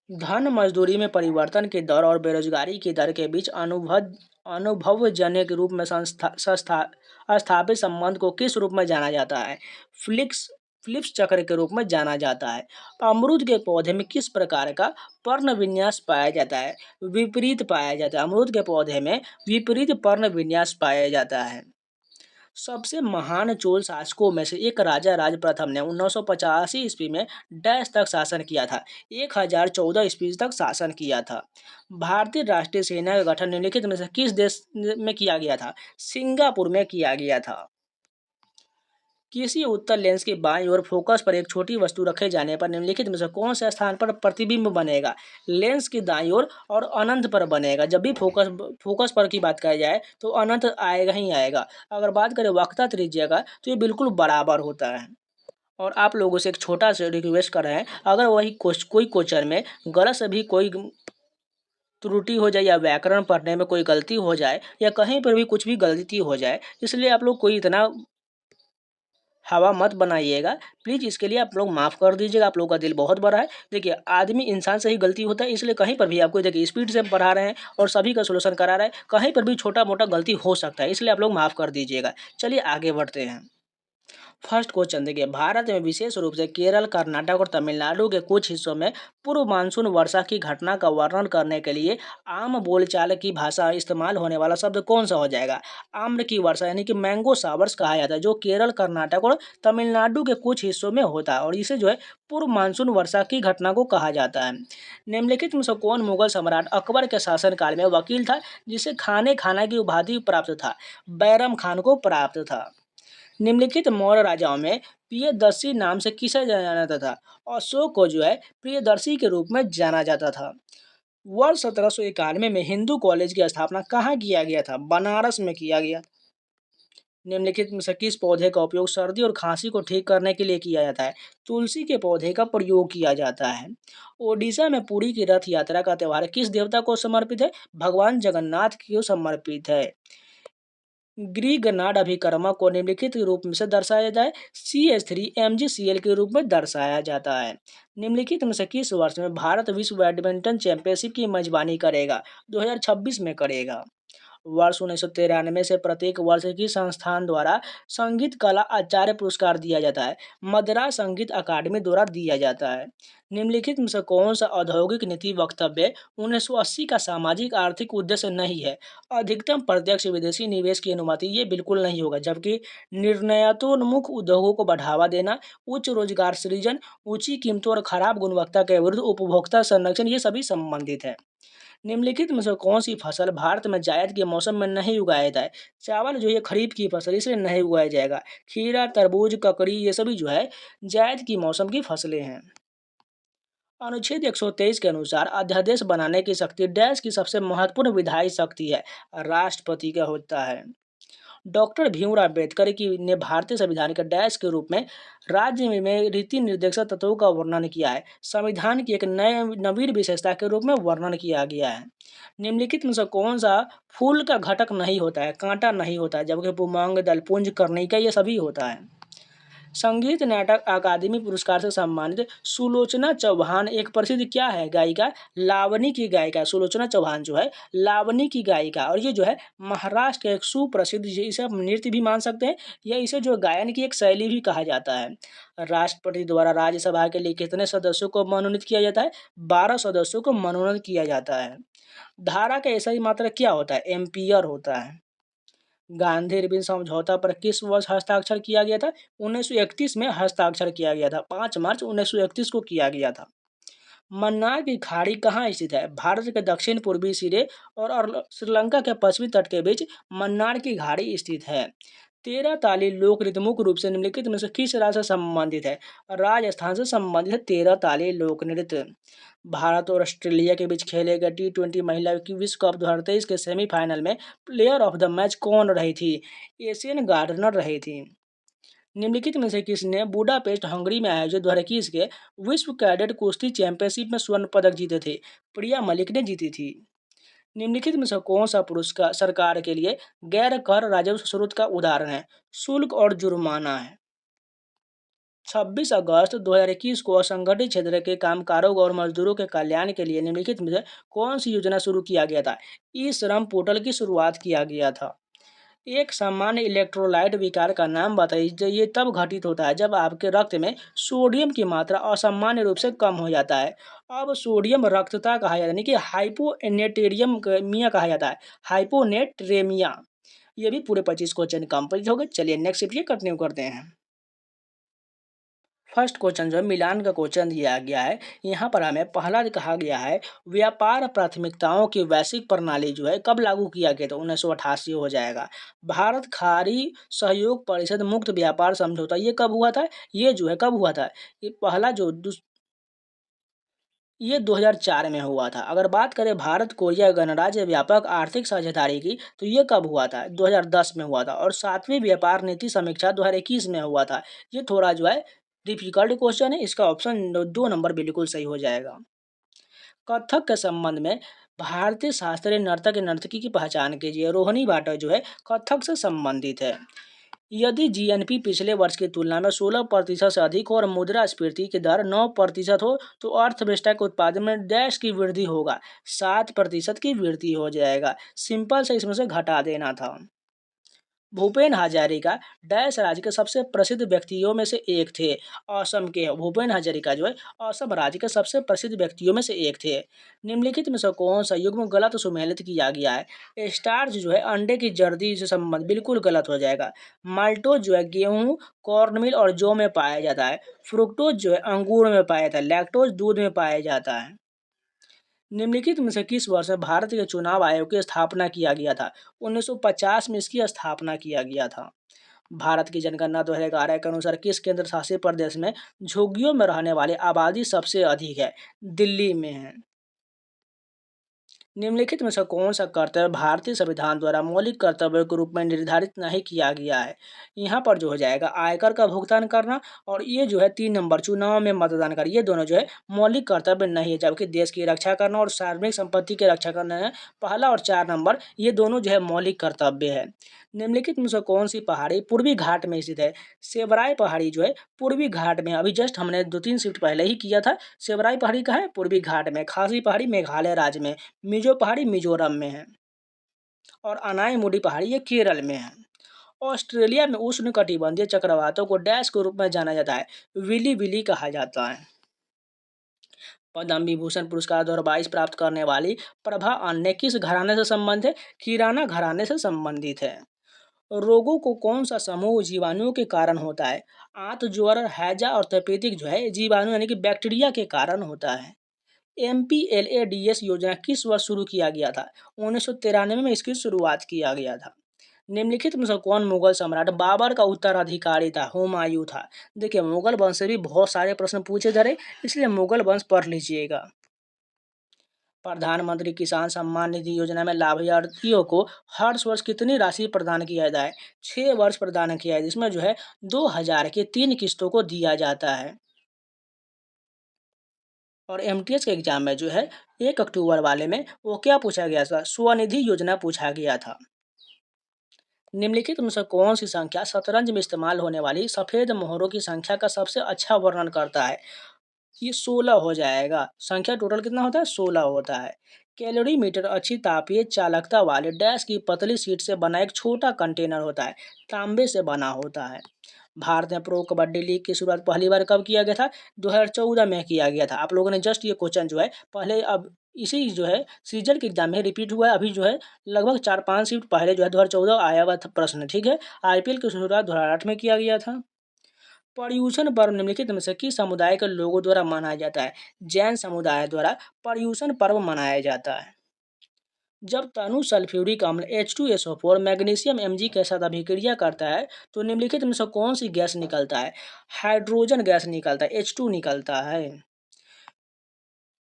धन मजदूरी में परिवर्तन की दर और बेरोजगारी की दर के बीच अनुभवजन्य के रूप में स्थापित संबंध को किस रूप में जाना जाता है? फिलिप्स चक्र के रूप में जाना जाता है। अमरूद के पौधे में किस प्रकार का पर्ण विन्यास पाया जाता है? विपरीत पाया जाता है। अमरूद के पौधे में विपरीत पर्ण विन्यास पाया जाता है। सबसे महान चोल शासकों में से एक राजा राज प्रथम ने 1985 ईस्वी में डैश तक शासन किया था। 1014 ईस्वी तक शासन किया था। भारतीय राष्ट्रीय सेना का गठन निम्नलिखित में से किस देश में किया गया था? सिंगापुर में किया गया था। किसी उत्तल लेंस की बाईं ओर फोकस पर एक छोटी वस्तु रखे जाने पर निम्नलिखित में से कौन से स्थान पर प्रतिबिंब बनेगा? लेंस की दाईं ओर और अनंत पर बनेगा। जब भी फोकस पर की बात करी जाए तो अनंत आएगा ही आएगा। अगर बात करें वक्रता त्रिज्या का तो ये बिल्कुल बराबर होता है। और आप लोगों से एक छोटा सा रिक्वेस्ट कर रहे हैं, अगर वही कोई क्वेश्चन में गलत से भी कोई त्रुटि हो जाए या व्याकरण पढ़ने में कोई गलती हो जाए या कहीं पर भी कुछ भी गलती हो जाए, इसलिए आप लोग कोई इतना हवा मत बनाइएगा प्लीज़। इसके लिए आप लोग माफ़ कर दीजिएगा। आप लोगों का दिल बहुत बड़ा है। देखिए, आदमी इंसान से ही गलती होता है, इसलिए कहीं पर भी आपको देखिए स्पीड से पढ़ा रहे हैं और सभी का सोल्यूशन करा रहे हैं, कहीं पर भी छोटा मोटा गलती हो सकता है, इसलिए आप लोग माफ़ कर दीजिएगा। चलिए आगे बढ़ते हैं। फर्स्ट क्वेश्चन देखिए, भारत में विशेष रूप से केरल, कर्नाटक और तमिलनाडु के कुछ हिस्सों में पूर्व मानसून वर्षा की घटना का वर्णन करने के लिए आम बोलचाल की भाषा इस्तेमाल होने वाला शब्द कौन सा हो जाएगा? आम्र की वर्षा यानी कि मैंगो शावर्स कहा जाता है, जो केरल, कर्नाटक और तमिलनाडु के कुछ हिस्सों में होता है और इसे जो है पूर्व मानसून वर्षा की घटना को कहा जाता है। निम्नलिखित में से कौन मुगल सम्राट अकबर के शासनकाल में वकील था जिसे खाने खाना की उपाधि प्राप्त था? बैरम खान को प्राप्त था। निम्नलिखित मौर्य राजाओं में प्रियदर्शी नाम से किसे जाना जाता था? अशोक को जो है प्रियदर्शी के रूप में जाना जाता था। वर्ष 1791 में हिंदू कॉलेज की स्थापना कहाँ किया गया था? बनारस में किया गया। निम्नलिखित में से किस पौधे का उपयोग सर्दी और खांसी को ठीक करने के लिए किया जाता है? तुलसी के पौधे का प्रयोग किया जाता है। ओडिशा में पुरी की रथ यात्रा का त्यौहार किस देवता को समर्पित है? भगवान जगन्नाथ को समर्पित है। ग्रीक नाड़ अभिकर्मक को निम्नलिखित रूप में से दर्शाया जाए? CH3 MgCl के रूप में दर्शाया जाता है। निम्नलिखित में से किस वर्ष में भारत विश्व बैडमिंटन चैंपियनशिप की मेजबानी करेगा? 2026 में करेगा। वर्ष 1993 से प्रत्येक वर्ष की संस्थान द्वारा संगीत कला आचार्य पुरस्कार दिया जाता है? मद्रास संगीत अकादमी द्वारा दिया जाता है। निम्नलिखित में से कौन सा औद्योगिक नीति वक्तव्य 1980 का सामाजिक आर्थिक उद्देश्य नहीं है? अधिकतम प्रत्यक्ष विदेशी निवेश की अनुमति, ये बिल्कुल नहीं होगा। जबकि निर्णयोन्मुख उद्योगों को बढ़ावा देना, उच्च रोजगार सृजन, ऊंची कीमतों और खराब गुणवत्ता के विरुद्ध उपभोक्ता संरक्षण, ये सभी संबंधित है। निम्नलिखित में से कौन सी फसल भारत में जायद के मौसम में नहीं उगाया जाए? चावल जो ये खरीफ की फसल, इसलिए नहीं उगाया जाएगा। खीरा, तरबूज, ककड़ी, ये सभी जो है जायद की मौसम की फसलें हैं। अनुच्छेद 123 के अनुसार अध्यादेश बनाने की शक्ति डैश की सबसे महत्वपूर्ण विधायी शक्ति है? राष्ट्रपति का होता है। डॉक्टर भीमराव अम्बेडकर की ने भारतीय संविधान के डैश के रूप में राज्य में रीति निर्देशक तत्वों का वर्णन किया है? संविधान की एक नए नवीन विशेषता के रूप में वर्णन किया गया है। निम्नलिखित में से कौन सा फूल का घटक नहीं होता है, कांटा नहीं होता है? जबकि पुमांग, दलपुंज, कर्णिका, ये सभी होता है। संगीत नाटक अकादमी पुरस्कार से सम्मानित सुलोचना चौहान एक प्रसिद्ध क्या है? गायिका, लावनी की गायिका। सुलोचना चौहान जो है लावनी की गायिका, और ये जो है महाराष्ट्र के एक सुप्रसिद्ध, इसे आप नृत्य भी मान सकते हैं या इसे जो गायन की एक शैली भी कहा जाता है। राष्ट्रपति द्वारा राज्यसभा के लिए कितने सदस्यों को मनोनीत किया जाता है? 12 सदस्यों को मनोनीत किया जाता है। धारा का ऐसा ही मात्रा क्या होता है? एम्पियर होता है। गांधी इरविन समझौता पर किस वर्ष हस्ताक्षर किया गया था? 1931 में हस्ताक्षर किया गया था। 5 मार्च 1931 को किया गया था। मन्नार की खाड़ी कहाँ स्थित है? भारत के दक्षिण पूर्वी सिरे और श्रीलंका के पश्चिमी तट के बीच मन्नार की खाड़ी स्थित है। 13 ताली लोक नृत्य मुख्य रूप से निम्नलिखित में से किस राज्य से संबंधित है? राजस्थान से संबंधित है 13 ताली लोक नृत्य। भारत और ऑस्ट्रेलिया के बीच खेले गए T20 महिला की विश्व कप 2023 के सेमीफाइनल में प्लेयर ऑफ द मैच कौन रही थी? एशियन गार्डनर रही थी। निम्नलिखित में से किसने बुडापेस्ट हंगरी में आयोजित 2021 के विश्व कैडेट कुश्ती चैंपियनशिप में स्वर्ण पदक जीते थे? प्रिया मलिक ने जीती थी। निम्नलिखित में से कौन सा पुरस्कार सरकार के लिए गैर कर राजस्व स्रोत का उदाहरण है? शुल्क और जुर्माना है। 26 अगस्त 2021 को असंगठित क्षेत्र के कामगारों और मजदूरों के कल्याण के लिए निम्नलिखित में से कौन सी योजना शुरू किया गया था? ई श्रम पोर्टल की शुरुआत किया गया था। एक सामान्य इलेक्ट्रोलाइट विकार का नाम बताइए। ये तब घटित होता है जब आपके रक्त में सोडियम की मात्रा असामान्य रूप से कम हो जाता है। अब सोडियम रक्तता कहा जाता है, यानी कि हाइपोनेट्रेमिया कहा जाता है। हाइपोनेट्रेमिया। ये भी पूरे 25 क्वेश्चन कंप्लीट हो गए। चलिए नेक्स्ट शिफ्ट कंटिन्यू करते हैं। फर्स्ट क्वेश्चन जो है मिलान का क्वेश्चन दिया गया है। यहाँ पर हमें पहला कहा गया है व्यापार प्राथमिकताओं की वैश्विक प्रणाली जो है कब लागू किया गया, तो 1988 हो जाएगा। भारत खाड़ी सहयोग परिषद मुक्त व्यापार समझौता ये कब हुआ था, ये जो है कब हुआ था, ये पहला जो ये 2004 में हुआ था। अगर बात करें भारत कोरिया गणराज्य व्यापक आर्थिक साझेदारी की, तो ये कब हुआ था, 2010 में हुआ था। और सातवीं व्यापार नीति समीक्षा 2021 में हुआ था। ये थोड़ा जो है डिफिकल्ट क्वेश्चन है, इसका ऑप्शन 2 नंबर बिल्कुल सही हो जाएगा। कथक के संबंध में भारतीय शास्त्रीय नर्तक नर्तकी की पहचान कीजिए। रोहिणी भाटा जो है कथक से संबंधित है। यदि जीएनपी पिछले वर्ष की तुलना में 16% से अधिक हो और मुद्रास्फीति की दर 9% हो, तो अर्थव्यवस्था के उत्पादन में डैश की वृद्धि होगा, 7% की वृद्धि हो जाएगा। सिंपल से इसमें से घटा देना था। भूपेन हजारिका डैश राज्य के सबसे प्रसिद्ध व्यक्तियों में से एक थे। असम के भूपेन हजारिका जो है असम राज्य के सबसे प्रसिद्ध व्यक्तियों में से एक थे। निम्नलिखित में से कौन सा युग्म गलत सुमेलित किया गया है। स्टार्च जो है अंडे की जर्दी से संबंध बिल्कुल गलत हो जाएगा। माल्टोज जो है गेहूं, कॉर्नमिल और जौ में पाया जाता है। फ्रुक्टोज जो है अंगूर में पाया जाता है। लैक्टोज दूध में पाया जाता है। निम्नलिखित में से किस वर्ष में भारत के चुनाव आयोग की स्थापना किया गया था। 1950 में इसकी स्थापना किया गया था। भारत की जनगणना 2011 के अनुसार किस केंद्र शासित प्रदेश में झुग्गियों में रहने वाली आबादी सबसे अधिक है। दिल्ली में है। निम्नलिखित में से कौन सा कर्तव्य भारतीय संविधान द्वारा मौलिक कर्तव्यों के रूप में निर्धारित नहीं किया गया है। यहाँ पर जो हो जाएगा आयकर का भुगतान करना, और ये जो है 3 नंबर चुनाव में मतदान करना, ये दोनों जो है मौलिक कर्तव्य नहीं है, जबकि देश की रक्षा करना और सार्वजनिक संपत्ति की रक्षा करना है पहला, और 4 नंबर ये दोनों जो है मौलिक कर्तव्य है। निम्नलिखित में से कौन सी पहाड़ी पूर्वी घाट में स्थित है। सेवराय पहाड़ी जो है पूर्वी घाट में, अभी जस्ट हमने 2-3 शिफ्ट पहले ही किया था। सेवराय पहाड़ी कहाँ है, पूर्वी घाट में। खासी पहाड़ी मेघालय राज्य में। मिजो पहाड़ी मिजोरम में है। और अनाईमुडी पहाड़ी ये केरल में है। ऑस्ट्रेलिया में उष्णकटिबंधीय चक्रवातों को डैश के रूप में जाना जाता है। विली विली कहा जाता है। पद्म विभूषण पुरस्कार 2022 प्राप्त करने वाली प्रभा अन्य किस घराने से संबंधित है। किराना घराने से संबंधित है। रोगों को कौन सा समूह जीवाणुओं के कारण होता है। आंत, ज्वर, हैजा और तपेदिक जो है जीवाणु यानी कि बैक्टीरिया के कारण होता है। MPLADS योजना किस वर्ष शुरू किया गया था। 1993 में इसकी शुरुआत किया गया था। निम्नलिखित में से कौन मुगल सम्राट बाबर का उत्तराधिकारी था। हुमायूं था। देखिए मुगल वंश से भी बहुत सारे प्रश्न पूछे जा रहे, इसलिए मुगल वंश पढ़ लीजिएगा। प्रधानमंत्री किसान सम्मान निधि योजना में लाभार्थियों को हर वर्ष कितनी राशि प्रदान किया जाए। 6 वर्ष प्रदान किया है, जिसमें जो है 2000 की 3 किस्तों को दिया जाता है। और MTS के एग्जाम में जो है 1 अक्टूबर वाले में वो क्या पूछा गया था, स्वनिधि योजना पूछा गया था। निम्नलिखित में से कौन सी संख्या शतरंज में इस्तेमाल होने वाली सफेद मोहरों की संख्या का सबसे अच्छा वर्णन करता है। ये 16 हो जाएगा। संख्या टोटल कितना होता है, 16 होता है। कैलोरीमीटर अच्छी तापीय चालकता वाले डैश की पतली शीट से बना एक छोटा कंटेनर होता है। तांबे से बना होता है। भारत में प्रो कबड्डी लीग की शुरुआत पहली बार कब किया गया था। 2014 में किया गया था। आप लोगों ने जस्ट ये क्वेश्चन जो है पहले अब इसी जो है सीजन के एग्जाम में रिपीट हुआ है। अभी जो है लगभग 4-5 शिफ्ट पहले जो है 2014 आया हुआ था प्रश्न, ठीक है। IPL की शुरुआत 2008 में किया गया था। पर्यूषण पर्व निम्नलिखित में से किस समुदाय के लोगों द्वारा मनाया जाता है। जैन समुदाय द्वारा पर्यूषण पर्व मनाया जाता है। जब तनु सल्फ्यूरिक अम्ल H2SO4 मैग्नीशियम Mg के साथ अभिक्रिया करता है, तो निम्नलिखित में से कौन सी गैस निकलता है। हाइड्रोजन गैस निकलता है, H2 निकलता है।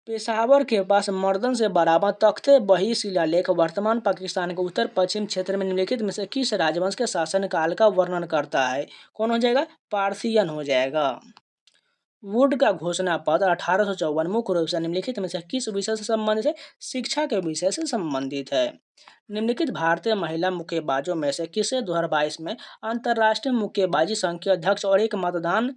पेशावर के पास मर्दन से बराबर तख्ते बही शिलालेख वर्तमान पाकिस्तान के उत्तर पश्चिम क्षेत्र में निम्नलिखित में से किस राजवंश के शासनकाल का वर्णन करता है। कौन हो जाएगा, पार्थियन हो जाएगा। वुड का घोषणा पत्र 1854 मुख्य रूप से निम्नलिखित में से किस विषय से संबंधित है। शिक्षा के विषय से संबंधित है। निम्नलिखित भारतीय महिला मुक्केबाजों में से किसे 2022 में अंतर्राष्ट्रीय मुक्केबाजी संघ के अध्यक्ष और एक मतदान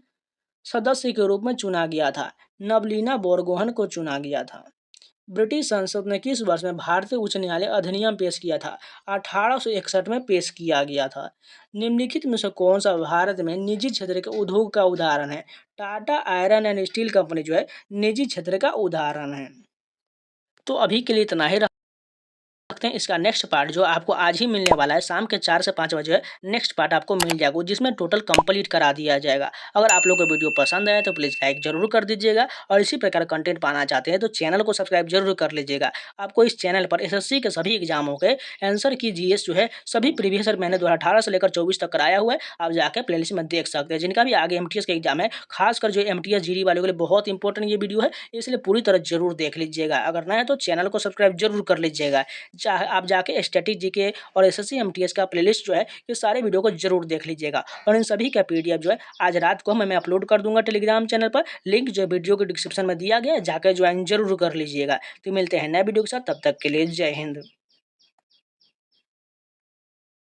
सदस्य के रूप में चुना गया था। नवलीना बोरगोहन को चुना गया था। ब्रिटिश संसद ने किस वर्ष में भारतीय उच्च न्यायालय अधिनियम पेश किया था। 1861 में पेश किया गया था। निम्नलिखित में से कौन सा भारत में निजी क्षेत्र के उद्योग का उदाहरण है। Tata iron and steel company जो है निजी क्षेत्र का उदाहरण है। तो अभी के लिए इतना ही रखते सकते हैं इसका नेक्स्ट पार्ट जो आपको आज ही मिलने वाला है, शाम के 4 से 5 बजे नेक्स्ट पार्ट आपको मिल जाएगा, जिसमें टोटल कंप्लीट करा दिया जाएगा। अगर आप लोग को वीडियो पसंद आए तो प्लीज़ लाइक जरूर कर दीजिएगा, और इसी प्रकार कंटेंट पाना चाहते हैं तो चैनल को सब्सक्राइब जरूर कर लीजिएगा। आपको इस चैनल पर एसएससी के सभी एग्जामों के आंसर की जीएस जो है सभी प्रीवियस ईयर मैंने 2018 से लेकर 24 तक कराया हुआ है, आप जाकर प्लेलिस्ट में देख सकते हैं। जिनका भी आगे एमटीएस का एग्जाम है, खासकर जो एमटीएस जीडी वालों के लिए बहुत इंपॉर्टेंट ये वीडियो है, इसलिए पूरी तरह जरूर देख लीजिएगा। अगर नया है तो चैनल को सब्सक्राइब जरूर कर लीजिएगा। चाहे आप जाके स्टैटिक जीके और एसएससी एमटीएस का प्लेलिस्ट जो है ये सारे वीडियो को जरूर देख लीजिएगा, और इन सभी का पीडीएफ जो है आज रात को मैं अपलोड कर दूंगा टेलीग्राम चैनल पर। लिंक जो वीडियो के डिस्क्रिप्शन में दिया गया है, जाकर ज्वाइन जरूर कर लीजिएगा। तो मिलते हैं नए वीडियो के साथ, तब तक के लिए जय हिंद।